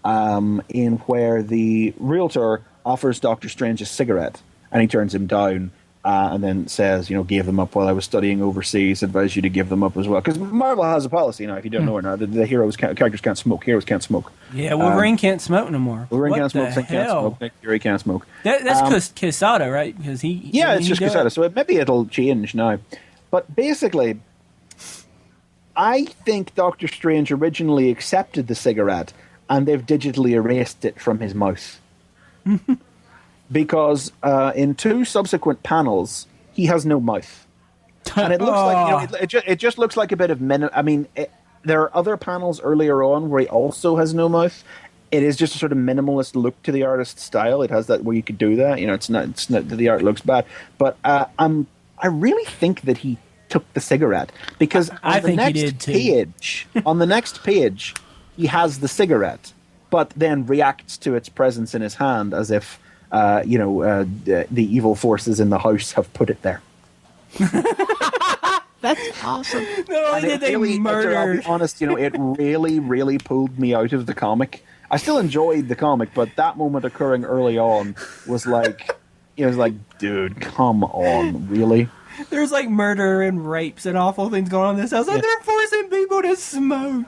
in where the realtor offers Doctor Strange a cigarette and he turns him down, and then says, gave them up while I was studying overseas, advise you to give them up as well. Because Marvel has a policy now, if you don't know it now, the characters can't smoke, heroes can't smoke. Yeah, Wolverine can't smoke no more. Wolverine can't smoke, Nick can't smoke, Nick Fury can't smoke. That's Quesada, right? Because it's just Quesada, so maybe it'll change now. But basically, I think Doctor Strange originally accepted the cigarette, and they've digitally erased it from his mouth. Because in 2 subsequent panels, he has no mouth. And it looks like, it just looks like a bit of there are other panels earlier on where he also has no mouth. It is just a sort of minimalist look to the artist's style. It has that where you could do that. It's not that the art looks bad. But I really think that he took the cigarette because on the next page, he has the cigarette, but then reacts to its presence in his hand as if the evil forces in the house have put it there. That's awesome. No, and did they murder? I'll be honest, it really, really pulled me out of the comic. I still enjoyed the comic, but that moment occurring early on was like, dude, come on, really? There's like murder and rapes and awful things going on in this house. And they're forcing people to smoke.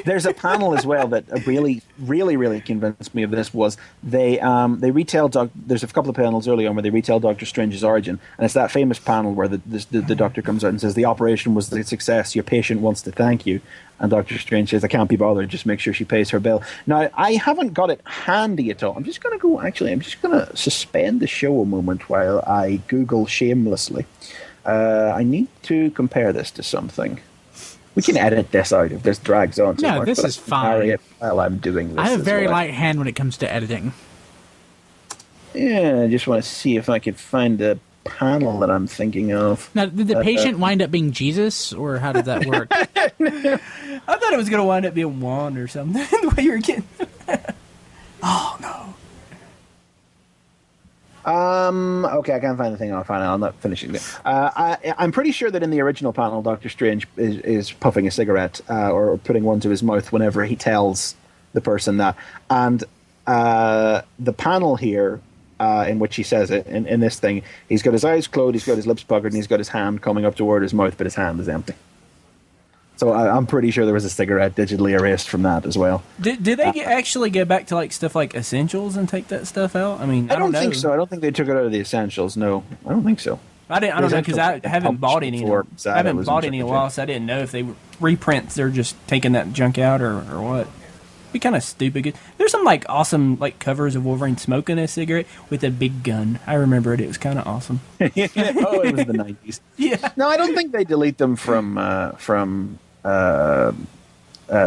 There's a panel as well that really, really, really convinced me of this. Was they retell there's a couple of panels early on where they retell Doctor Strange's origin, and it's that famous panel where the doctor comes out and says the operation was a success. Your patient wants to thank you, and Doctor Strange says I can't be bothered. Just make sure she pays her bill. Now I haven't got it handy at all. I'm just going to suspend the show a moment while I Google shamelessly. I need to compare this to something. We can edit this out if this drags on too much. No, this is fine. While I'm doing this, I have a very light hand when it comes to editing. Yeah, I just want to see if I could find the panel that I'm thinking of. Now, did the patient wind up being Jesus, or how did that work? I thought it was going to wind up being Juan or something. The way you were getting. Oh no! Okay, I can't find the thing. I'll find it. I'm not finishing it. I'm pretty sure that in the original panel, Doctor Strange is puffing a cigarette or putting one to his mouth whenever he tells the person that. And the panel here in which he says it, in this thing, he's got his eyes closed, he's got his lips puckered, and he's got his hand coming up toward his mouth, but his hand is empty. So I'm pretty sure there was a cigarette digitally erased from that as well. Did they actually go back to like stuff like Essentials and take that stuff out? I mean, I don't know. think so. I don't think they took it out of the Essentials. No, I don't think so. I don't know because I haven't bought any. I haven't bought any in a while, so I didn't know if they were reprints. They're just taking that junk out or what. Be kind of stupid. There's some like awesome like covers of Wolverine smoking a cigarette with a big gun. I remember it. It was kind of awesome. Oh, it was the 90s. Yeah. No, I don't think they delete them from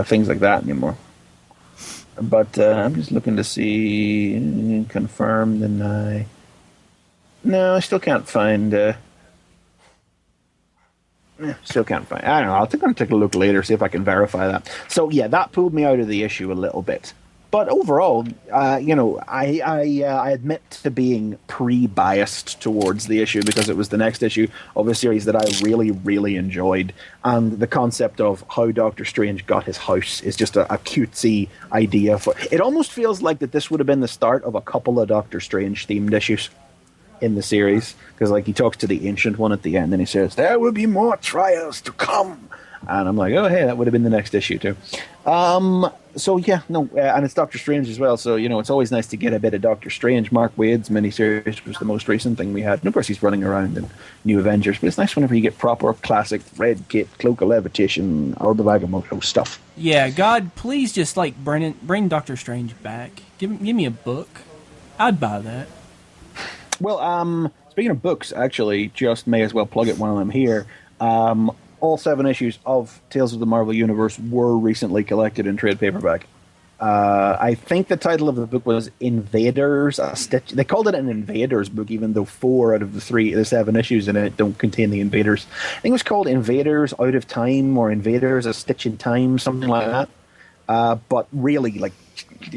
things like that anymore. But I'm just looking to see confirm, deny. No, I still can't find. Still can't find. I don't know. I'm going to take a look later, see if I can verify that. So yeah, that pulled me out of the issue a little bit. But overall, I admit to being pre-biased towards the issue because it was the next issue of a series that I really, really enjoyed. And the concept of how Doctor Strange got his house is just a cutesy idea. It almost feels like that this would have been the start of a couple of Doctor Strange themed issues in the series, because like he talks to the Ancient One at the end and he says there will be more trials to come, and I'm like, oh hey, that would have been the next issue too. So yeah, no, and it's Doctor Strange as well, so it's always nice to get a bit of Doctor Strange. Mark Waid's miniseries was the most recent thing we had, and of course he's running around in New Avengers, but it's nice whenever you get proper classic red cape, cloak of levitation, or the Agamotto stuff. Yeah, God, please just like bring Doctor Strange back. Give me a book. I'd buy that. Well, speaking of books, actually, just may as well plug it while I'm here. All 7 issues of Tales of the Marvel Universe were recently collected in trade paperback. I think the title of the book was Invaders. They called it an Invaders book, even though 4 out of the 7 issues in it don't contain the Invaders. I think it was called Invaders Out of Time or Invaders A Stitch in Time, something like that. But really, like,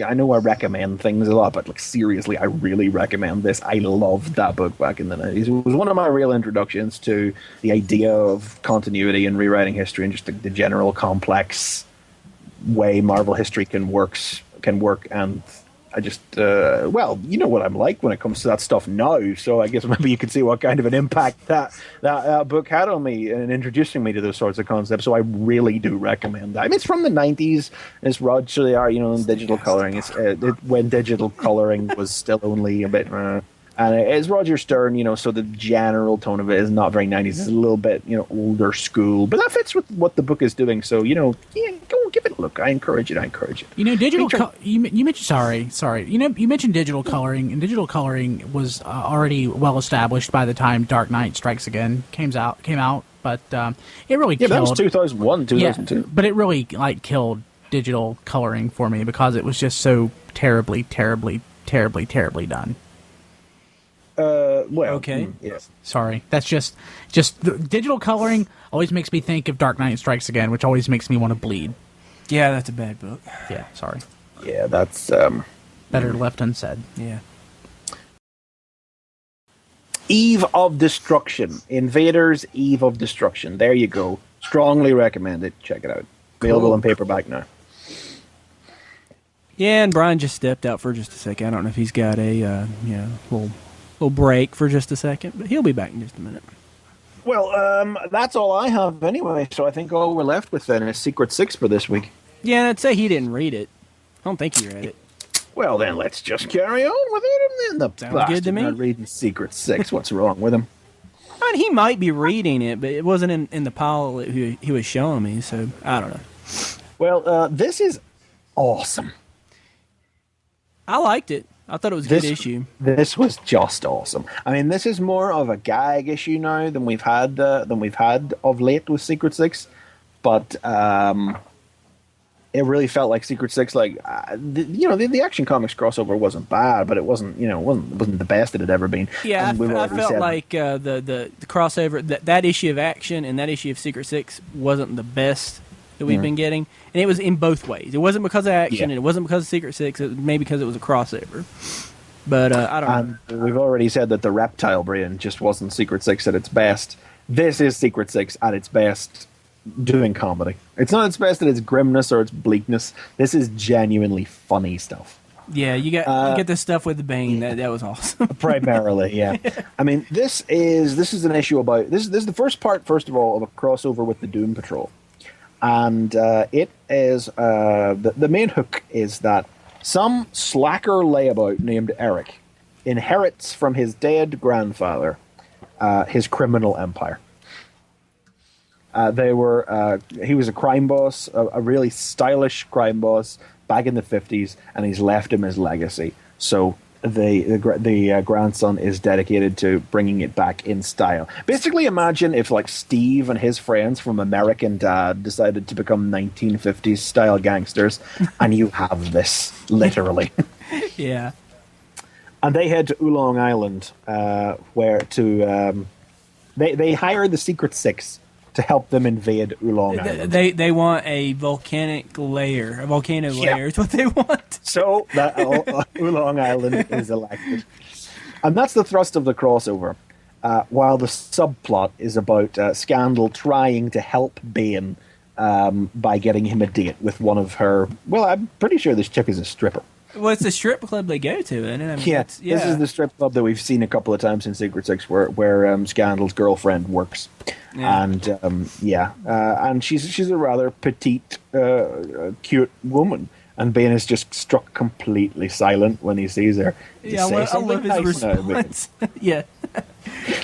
I know I recommend things a lot, but like seriously, I really recommend this. I loved that book back in the 90s. It was one of my real introductions to the idea of continuity and rewriting history and just the general complex way Marvel history can work. And I just, well, you know what I'm like when it comes to that stuff now. So I guess maybe you could see what kind of an impact that book had on me in introducing me to those sorts of concepts. So I really do recommend that. I mean, it's from the 90s. It's Roger Art, in digital coloring. It's when digital coloring was still only a bit. And it's Roger Stern, so the general tone of it is not very 90s. It's a little bit, older school. But that fits with what the book is doing. So, go give it a look. I encourage it. Digital. You mentioned sorry. You mentioned digital coloring, and digital coloring was already well established by the time Dark Knight Strikes Again came out. But it really killed. That was 2001, 2002. Yeah, but it really killed digital coloring for me because it was just so terribly done. Well, okay. Yes. Sorry, that's just the digital coloring always makes me think of Dark Knight Strikes Again, which always makes me want to bleed. Yeah, that's a bad book. Yeah, sorry. Yeah, that's better left unsaid. Yeah. Eve of Destruction. Invaders, Eve of Destruction. There you go. Strongly recommend it. Check it out. Available in paperback now. Yeah, and Brian just stepped out for just a second. I don't know if he's got a little break for just a second, but he'll be back in just a minute. Well, that's all I have anyway, so I think all we're left with then is Secret 6 for this week. Yeah, I'd say he didn't read it. I don't think he read it. Well, then let's just carry on with it. And the Sounds good to me. Not reading Secret 6. What's wrong with him? I mean, he might be reading it, but it wasn't in the pile that he was showing me, so I don't know. Well, this is awesome. I liked it. I thought it was a good issue. This was just awesome. I mean, this is more of a gag issue now than we've had of late with Secret 6, but it really felt like Secret 6. The Action Comics crossover wasn't bad, but it wasn't the best it had ever been. Yeah, I felt like the crossover that issue of Action and that issue of Secret 6 wasn't the best that we've been getting, and it was in both ways. It wasn't because of Action, and it wasn't because of Secret 6. It was maybe because it was a crossover. But I don't know. And we've already said that the reptile brain just wasn't Secret Six at its best. This is Secret Six at its best doing comedy. It's not its best at its grimness or its bleakness. This is genuinely funny stuff. Yeah, you get the stuff with the Bane. That was awesome. Primarily, yeah. I mean, this is an issue about this is the first part, first of all, of a crossover with the Doom Patrol, and it is the main hook is that some slacker layabout named Eric inherits from his dead grandfather his criminal empire. He was a crime boss, a really stylish crime boss back in the 50s, and he's left him his legacy. So the grandson is dedicated to bringing it back in style. Basically, imagine if like Steve and his friends from American Dad decided to become 1950s style gangsters, and you have this, literally. Yeah. And they head to Oolong Island, where they hire the Secret Six to help them invade Oolong Island. They want a volcanic layer. A volcano layer is what they want. So that Oolong Island is elected. And that's the thrust of the crossover. While the subplot is about Scandal trying to help Bane by getting him a date with one of her... Well, I'm pretty sure this chick is a stripper. Well, it's the strip club they go to, isn't it? I mean, This is the strip club that we've seen a couple of times in Secret Six where Scandal's girlfriend works. Yeah. And she's a rather petite, cute woman. And Bane is just struck completely silent when he sees her. Yeah, I love his response. Yeah.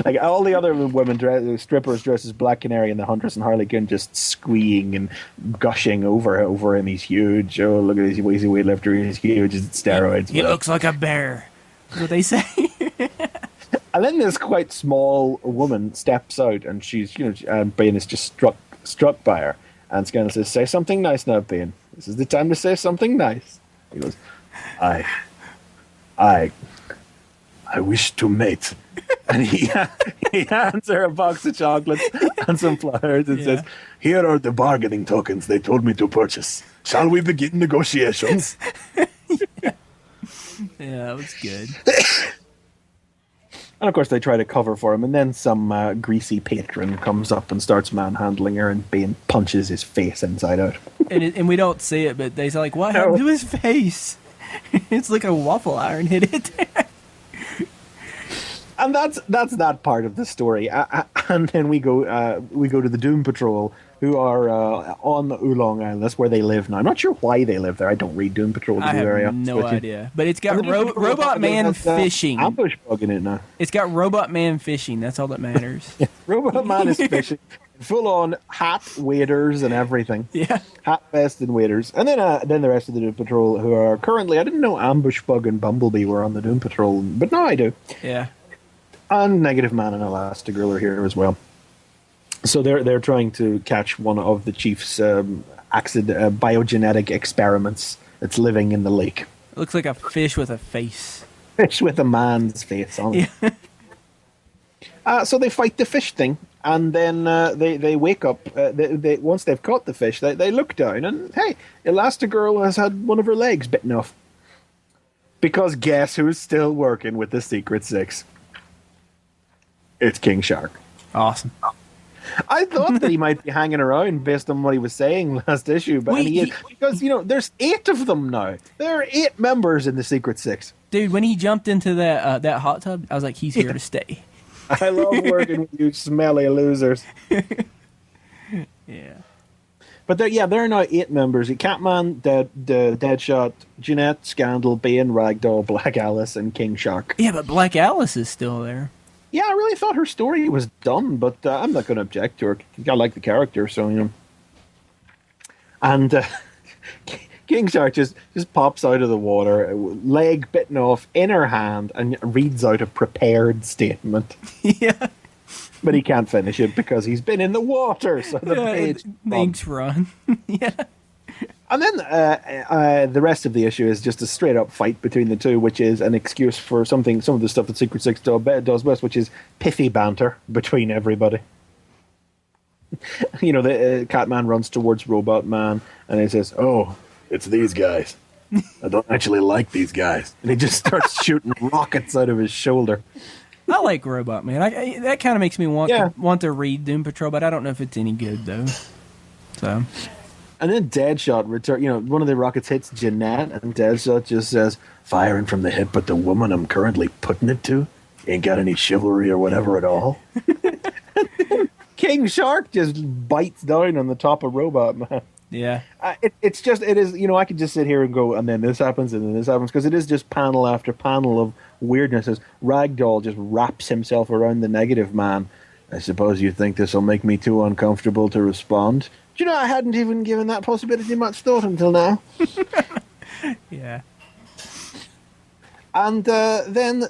Like all the other women, strippers dressed as Black Canary and the Huntress and Harley Quinn, just squeeing and gushing over him. He's huge. Oh, look at his easy weightlifter. He's huge. It's steroids. He looks like a bear. That's what they say. And then this quite small woman steps out, and she's, and Bane is just struck by her. And Scandal says, "Say something nice now, Bane. This is the time to say something nice." He goes, I wish to mate." And he hands her a box of chocolates and some flowers and says, "Here are the bargaining tokens they told me to purchase. Shall we begin negotiations?" Yeah, that was good. And of course they try to cover for him, and then some greasy patron comes up and starts manhandling her, and Bane punches his face inside out. And we don't see it, but they're like, "What happened to his face?" It's like a waffle iron hit it. And that's that part of the story. And then we go to the Doom Patrol, who are on the Oolong Island. That's where they live now. I'm not sure why they live there. I don't read Doom Patrol. I have no idea. But it's got Robot Man fishing. Ambush bug in it now. It's got Robot Man fishing. That's all that matters. Robot Man is fishing. Full on hat, waders, and everything. Yeah. Hat, vest, and waders. And then the rest of the Doom Patrol, who are currently... I didn't know Ambush Bug and Bumblebee were on the Doom Patrol, but now I do. Yeah. And Negative Man and Elastigirl are here as well. So they're trying to catch one of the Chief's biogenetic experiments that's living in the lake. It looks like a fish with a face. Fish with a man's face on it. Yeah. So they fight the fish thing, and then they wake up. They once they've caught the fish, they look down, and hey, Elastigirl has had one of her legs bitten off. Because guess who's still working with the Secret Six? It's King Shark. Awesome. I thought that he might be hanging around based on what he was saying last issue, but because there's 8 of them now. There are 8 members in the Secret Six. Dude, when he jumped into that hot tub, I was like, he's here to stay. I love working with you smelly losers. Yeah. But there are now 8 members: Catman, Deadshot, Jeanette, Scandal, Bane, Ragdoll, Black Alice, and King Shark. Yeah, but Black Alice is still there. Yeah, I really thought her story was done, but I'm not going to object to her. I like the character, so And King Shark just pops out of the water, leg bitten off in her hand, and reads out a prepared statement. Yeah. But he can't finish it because he's been in the water, so the page... Thanks, Ron. Yeah. And then the rest of the issue is just a straight-up fight between the two, which is an excuse for some of the stuff that Secret Six does best, which is pithy banter between everybody. The Catman runs towards Robot Man, and he says, "Oh, it's these guys. I don't actually like these guys. And he just starts shooting rockets out of his shoulder. I like Robot Man. That kind of makes me want to read Doom Patrol, but I don't know if it's any good though. So, and then Deadshot return. One of the rockets hits Jeanette, and Deadshot just says, "Firing from the hip, but the woman I'm currently putting it to ain't got any chivalry or whatever at all." King Shark just bites down on the top of Robot Man. Yeah. It is, I could just sit here and go, and then this happens, and then this happens, because it is just panel after panel of weirdness as Ragdoll just wraps himself around the Negative Man. I suppose you think this will make me too uncomfortable to respond? Do you know, I hadn't even given that possibility much thought until now. Yeah. And then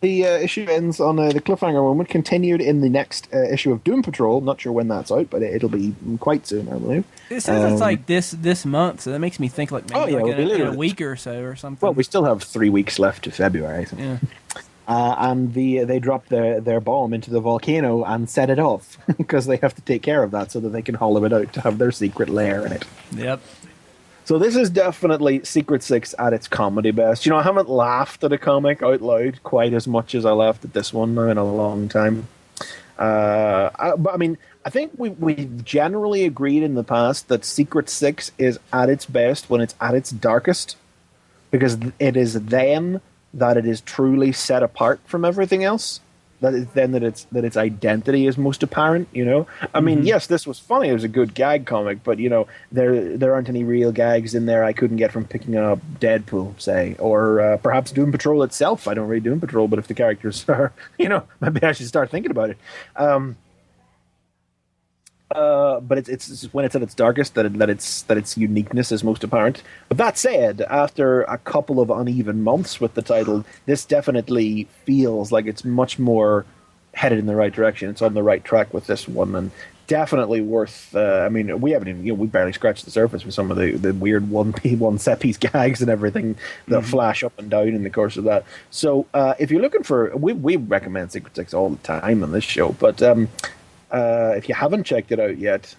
the issue ends on the cliffhanger moment, continued in the next issue of Doom Patrol. Not sure when that's out, but it'll be quite soon, I believe. It says it's like this month, so that makes me think like maybe in a week or so or something. Well, we still have 3 weeks left to February. So. Yeah. And they drop their bomb into the volcano and set it off because they have to take care of that so that they can hollow it out to have their secret lair in it. Yep. So this is definitely Secret Six at its comedy best. I haven't laughed at a comic out loud quite as much as I laughed at this one now in a long time. But I mean, I think we've generally agreed in the past that Secret Six is at its best when it's at its darkest, because it is then that it is truly set apart from everything else. That is then that its identity is most apparent. I mean, yes, this was funny. It was a good gag comic, but there aren't any real gags in there I couldn't get from picking up Deadpool, say, or perhaps Doom Patrol itself. I don't read Doom Patrol, but if the characters are, maybe I should start thinking about it. But it's when it's at its darkest that its uniqueness is most apparent. But that said, after a couple of uneven months with the title, this definitely feels like it's much more headed in the right direction. It's on the right track with this one, and definitely worth. I mean, we haven't even we barely scratched the surface with some of the weird one set piece gags and everything that flash up and down in the course of that. So if you're looking for, we recommend Secret Six all the time on this show, but. If you haven't checked it out yet,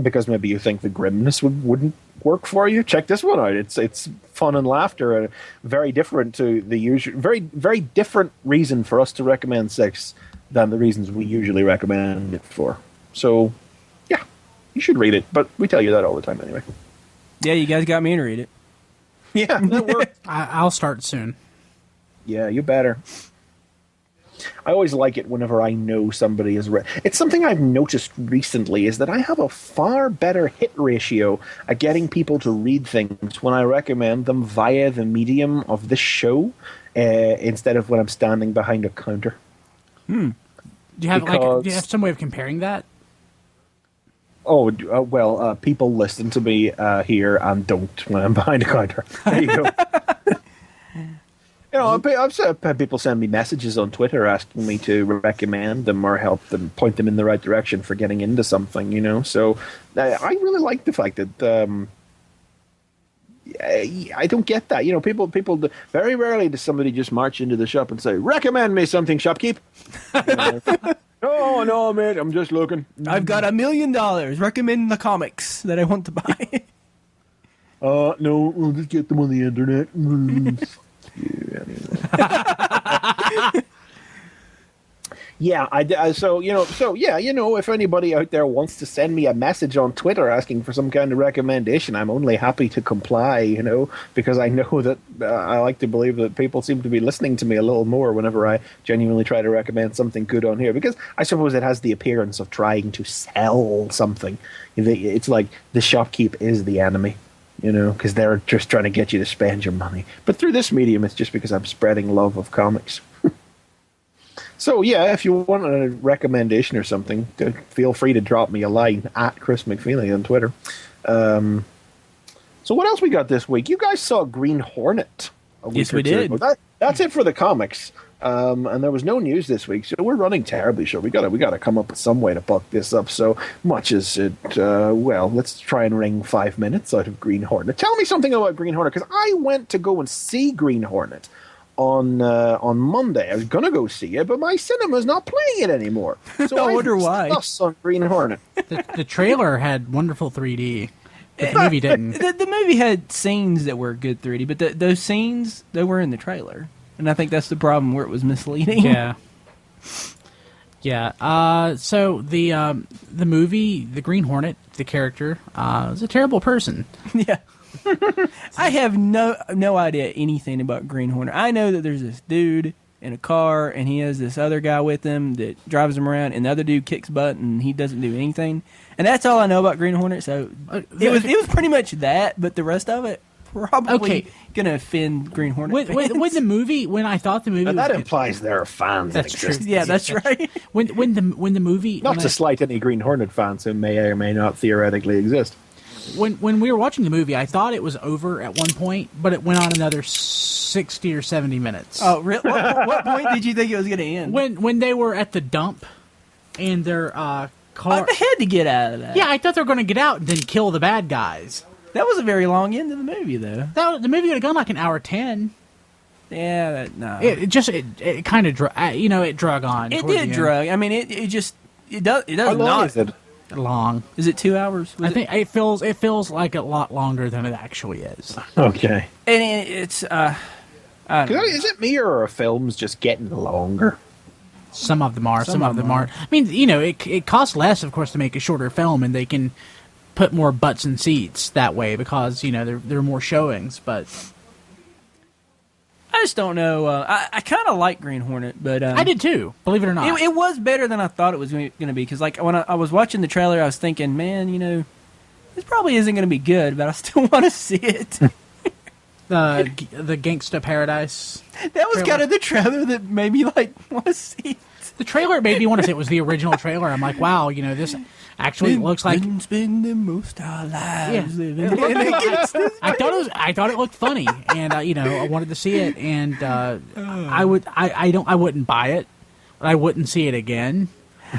because maybe you think the grimness wouldn't work for you, check this one out. It's fun and laughter, and very different to the usual. Very, very different reason for us to recommend Six than the reasons we usually recommend it for. So, yeah, you should read it. But we tell you that all the time anyway. Yeah, you guys got me to read it. Yeah, that worked. I'll start soon. Yeah, you better. I always like it whenever I know somebody has read. It's something I've noticed recently is that I have a far better hit ratio at getting people to read things when I recommend them via the medium of this show instead of when I'm standing behind a counter. Do you have some way of comparing that? Oh, well, people listen to me here and don't when I'm behind a counter. There you go. I've had people send me messages on Twitter asking me to recommend them or help them, point them in the right direction for getting into something, So I really like the fact that I don't get that. People very rarely does somebody just march into the shop and say, "Recommend me something, shopkeep." No, mate, I'm just looking. I've got $1 million. Recommend the comics that I want to buy. No, we'll just get them on the internet. Yeah, if anybody out there wants to send me a message on Twitter asking for some kind of recommendation, I'm only happy to comply, because I know that I like to believe that people seem to be listening to me a little more whenever I genuinely try to recommend something good on here, because I suppose it has the appearance of trying to sell something. It's like the shopkeep is the enemy. Because they're just trying to get you to spend your money. But through this medium, it's just because I'm spreading love of comics. So, yeah, if you want a recommendation or something, feel free to drop me a line at Chris McFeely on Twitter. So what else we got this week? You guys saw Green Hornet a week Yes, or we two did. ago. That's it for the comics. And there was no news this week, so we're running terribly short. We gotta come up with some way to buck this up. So much as it, let's try and wring 5 minutes out of Green Hornet. Tell me something about Green Hornet, because I went to go and see Green Hornet on Monday. I was gonna go see it, but my cinema's not playing it anymore. So I wonder why. On Green Hornet. The trailer had wonderful 3D. But the movie didn't. The movie had scenes that were good 3D, but those scenes, they were in the trailer. And I think that's the problem where it was misleading. Yeah. Yeah. So the movie, the Green Hornet, the character, is a terrible person. Yeah. I have no idea anything about Green Hornet. I know that there's this dude in a car, and he has this other guy with him that drives him around, and the other dude kicks butt, and he doesn't do anything. And that's all I know about Green Hornet. So it was pretty much that, but the rest of it probably gonna offend Green Hornet fans. When I thought the movie, And that implies there are fans. That's true. Yeah, that's right. When the movie, Not to slight any Green Hornet fans who may or may not theoretically exist. When we were watching the movie, I thought it was over at one point, but it went on another 60 or 70 minutes. Oh, really? What point did you think it was going to end? When they were at the dump and their car. They had to get out of that. Yeah, I thought they were going to get out and then kill the bad guys. That was a very long end of the movie, though. The movie would have gone like an hour 10. Yeah, no. It kind of it drug on. It did drug. I mean, it does How long not. is it? Long. Is it 2 hours? I think it feels like a lot longer than it actually is. Okay. And it's I don't know. Is it me or are films just getting longer? Some of them are. Some of them aren't. I mean, it costs less, of course, to make a shorter film, and they can put more butts in seats that way because there are more showings. But I just don't know. I kind of like Green Hornet, but I did too. Believe it or not, it was better than I thought it was going to be. Because like when I was watching the trailer, I was thinking, man, this probably isn't going to be good, but I still want to see it. the Gangsta Paradise. That was kind of the trailer that made me want to see it. The trailer made me want to say it was the original trailer. I'm like, wow, this actually looks like spending most of our lives living. I thought it looked funny, and I wanted to see it, and I wouldn't buy it, but I wouldn't see it again.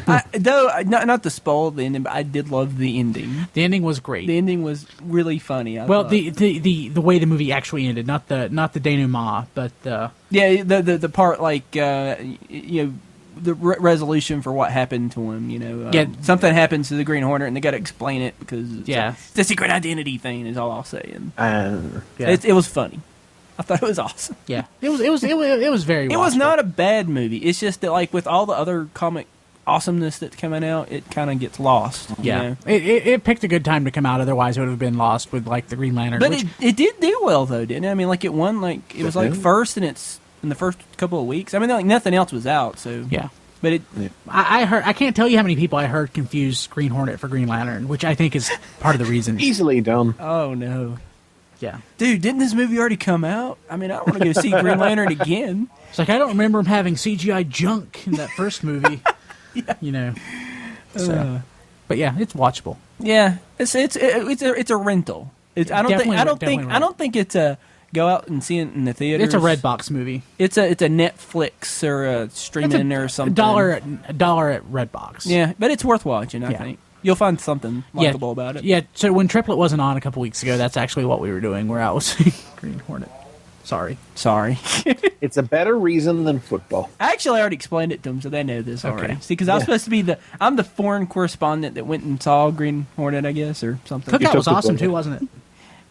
Not to spoil the ending, but I did love the ending. The ending was great. The ending was really funny. I thought. thought. the way the movie actually ended, not the denouement, but the part like the resolution for what happened to him. Something happens to the Green Hornet, and they got to explain it because it's a secret identity thing. Is all I'll say. And it was funny. I thought it was awesome. Yeah, it was very. It was not a bad movie. It's just that like with all the other comic awesomeness that's coming out, it kind of gets lost. Yeah, it picked a good time to come out. Otherwise, it would have been lost with like the Green Lantern. But it did do well though, didn't it? I mean, like it won it was like first in the first couple of weeks. I mean, like nothing else was out, so yeah. But I heard. I can't tell you how many people I heard confuse Green Hornet for Green Lantern, which I think is part of the reason. Easily done. Oh no. Yeah, dude, didn't this movie already come out? I mean, I don't want to go see Green Lantern again. It's like I don't remember him having CGI junk in that first movie. Yeah. But yeah, it's watchable. Yeah, it's a rental. I don't think it's a go out and see it in the theater. It's a Redbox movie. It's a Netflix or a streaming or something. A dollar at Redbox. Yeah, but it's worth watching. I think you'll find something likable about it. Yeah. So when Triplet wasn't on a couple weeks ago, that's actually what we were doing. We're out seeing Green Hornet. Sorry. It's a better reason than football. Actually, I already explained it to them, so they know this already. Okay. See, because I was supposed to be I'm the foreign correspondent that went and saw Green Hornet, I guess, or something. Cookout was awesome too, wasn't it?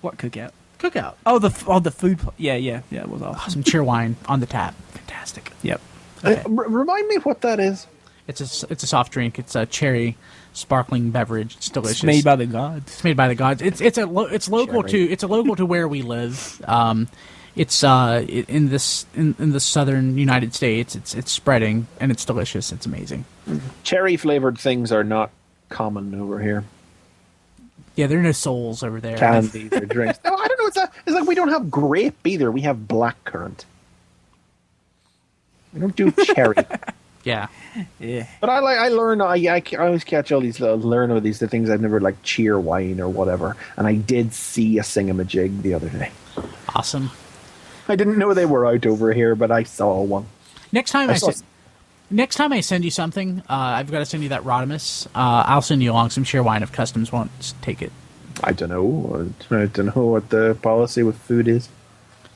What cookout? Cookout. Oh, the food. Yeah, it was awesome. Cheer wine on the tap. Fantastic. Yep. Okay. Remind me what that is. It's a soft drink. It's a cherry sparkling beverage. It's delicious. It's made by the gods. It's made by the gods. It's local to where we live. It's in the southern United States. It's spreading and it's delicious. It's amazing. Cherry flavored things are not common over here. Yeah, there are no souls over there. Candies or drinks. No, I don't know. It's like we don't have grape either. We have blackcurrant. We don't do cherry. Yeah. But I always catch all these learn about these things I've never like cheer wine or whatever. And I did see a singamajig the other day. Awesome. I didn't know they were out over here, but I saw one. Next time I send you something, I've got to send you that Rodimus. I'll send you along some cheer wine if Customs won't take it. I don't know. I don't know what the policy with food is.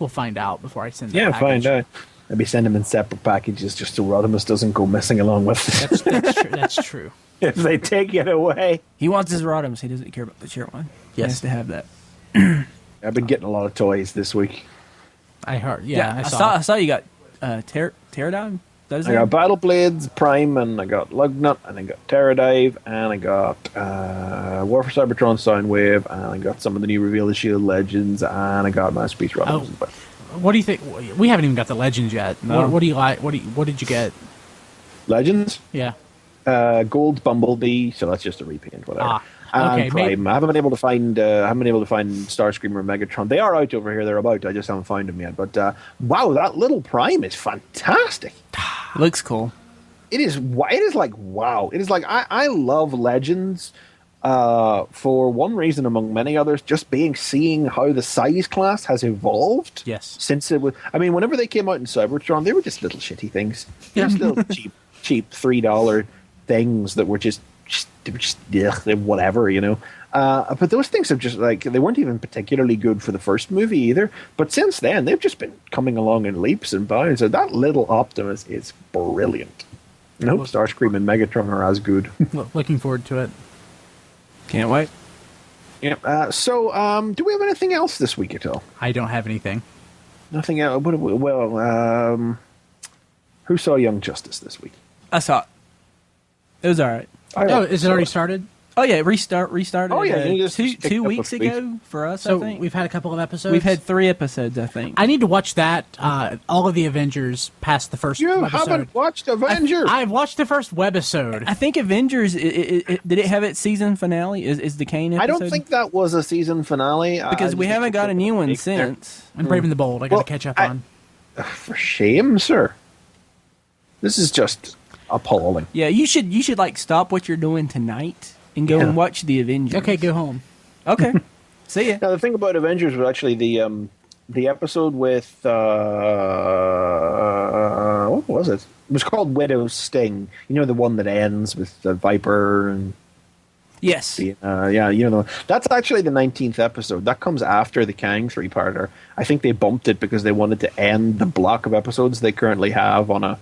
We'll find out before I send it. Yeah, find out. Maybe send them in separate packages just so Rodimus doesn't go missing along with it. That's true. That's true. If they take it away. He wants his Rodimus. He doesn't care about the chair one. He Yes. has to have that. I've been getting a lot of toys this week. I heard. Yeah, I saw you got Pterodon. I got Battle Blades Prime, and I got Lugnut, and I got Terradive, and I got War for Cybertron Soundwave, and I got some of the new Reveal the Shield Legends, and I got Masterpiece Rodimus. Oh. What do you think? We haven't even got the Legends yet. No. What do you like? What did you get? Legends? Yeah. Gold Bumblebee, so that's just a repaint, whatever. Okay, And Prime. I haven't been able to find Starscream or Megatron. They are out over here. They're about. I just haven't found them yet. But wow, that little Prime is fantastic. Looks cool. It is. It is like wow. It is like I love Legends. For one reason among many others, just seeing how the size class has evolved. Yes. Since it was, I mean, whenever they came out in Cybertron, they were just little shitty things. Just little cheap $3 things that were just whatever, you know. But those things have just they weren't even particularly good for the first movie either. But since then, they've just been coming along in leaps and bounds. So that little Optimus is brilliant. I hope Starscream and Megatron are as good. Looking forward to it. Can't wait. Yeah. So, do we have anything else this week at all? I don't have anything. Nothing else. Well, who saw Young Justice this week? I saw it. It was all right. Oh, is it already started? Oh yeah, restarted. Oh yeah, you just picked two up weeks a week. ago for us. So I think we've had a couple of episodes. we've had 3 episodes. I think. I need to watch that. All of the Avengers past the first. You webisode. haven't watched Avengers. I've watched the first webisode. I think Avengers. Did it have its season finale? Is the Kane episode? I don't think that was a season finale because we haven't got a new one since. And Brave and the Bold. I got to catch up on. For shame, sir. This is just appalling. Yeah, you should like stop what you're doing tonight and go and watch the Avengers. Okay, go home. Okay. See ya. Now the thing about Avengers was actually the episode with what was it? It was called Widow's Sting. You know, the one that ends with the Viper and Yes. yeah, you know, that's actually the 19th episode. That comes after the Kang 3-parter. I think they bumped it because they wanted to end the block of episodes they currently have on a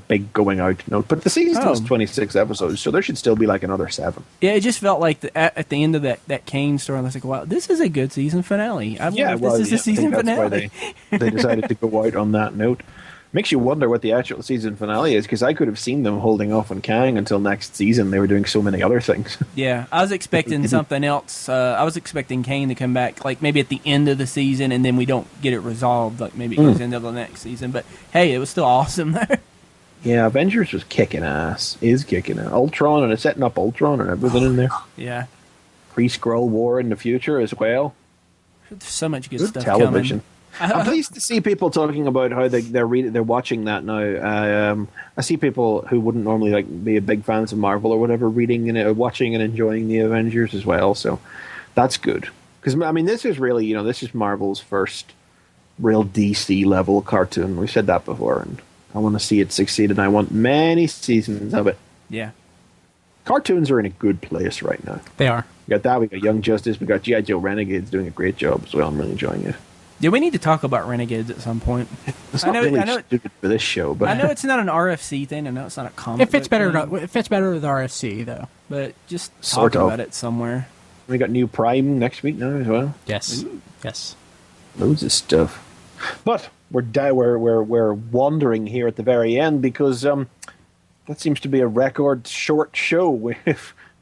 big going out note. But the season was 26 episodes, so there should still be like another 7. Yeah, it just felt like at the end of that Kane story, I was like, wow, this is a good season finale. This is the season finale. They decided to go out on that note. Makes you wonder what the actual season finale is, because I could have seen them holding off on Kang until next season. They were doing so many other things. Yeah, I was expecting something else. I was expecting Kane to come back, like maybe at the end of the season, and then we don't get it resolved, like maybe it goes into the next season. But hey, it was still awesome there. Yeah, Avengers was kicking ass. Is kicking ass. Ultron, and it's setting up Ultron and everything in there. Yeah. Pre-Skrull War in the future as well. There's so much good stuff television. coming. I'm pleased to see people talking about how they're watching that now. I see people who wouldn't normally be a big fans of Marvel or whatever reading and watching and enjoying the Avengers as well. So that's good, because I mean this is really this is Marvel's first real DC level cartoon. We've said that before, and I want to see it succeed, and I want many seasons of it. Yeah. Cartoons are in a good place right now. They are. We got that. We got Young Justice. We got G.I. Joe Renegades doing a great job as well. I'm really enjoying it. Yeah, we need to talk about Renegades at some point. It's not really stupid for this show, but I know it's not an RFC thing. I know it's not a comic. It fits better. thing, It fits better with RFC though. But just Sort talk of. about it somewhere. We got new Prime next week now as well. Yes. Yes. Loads of stuff. But we're wandering here at the very end because that seems to be a record short show.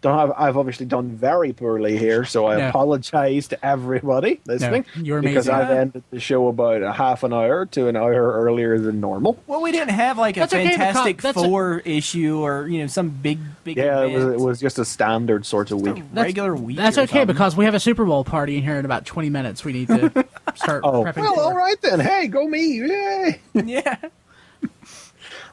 I've obviously done very poorly here, so I apologize to everybody listening. No, you're amazing. Because I've ended the show about a half an hour to an hour earlier than normal. Well, we didn't have like a Fantastic Four issue or some big. Yeah, event. it was just a standard sort of week. Regular week. That's or okay something. because we have a Super Bowl party in here in about 20 minutes. We need to start prepping. Well, for. all right then. Hey, go me! Yay! Yeah.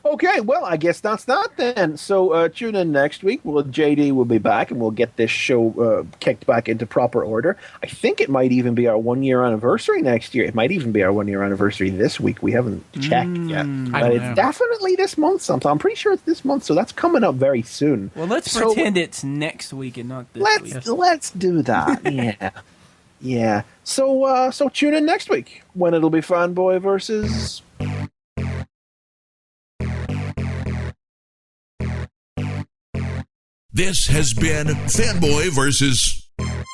Okay, well, I guess that's that then. So tune in next week. JD will be back, and we'll get this show kicked back into proper order. I think it might even be our 1-year anniversary next year. It might even be our 1-year anniversary this week. We haven't checked yet. But it's definitely this month sometime. I'm pretty sure it's this month, so that's coming up very soon. Well, let's pretend it's next week and not this week. Let's do that. Yeah. Yeah. So tune in next week when it'll be Fanboy Versus... This has been Fanboy Versus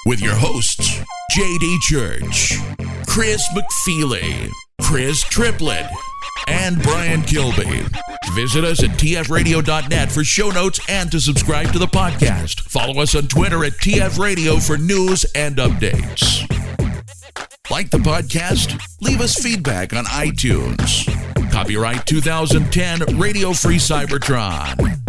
with your hosts, J.D. Church, Chris McFeely, Chris Triplett, and Brian Kilby. Visit us at tfradio.net for show notes and to subscribe to the podcast. Follow us on Twitter at tfradio for news and updates. Like the podcast? Leave us feedback on iTunes. Copyright 2010 Radio Free Cybertron.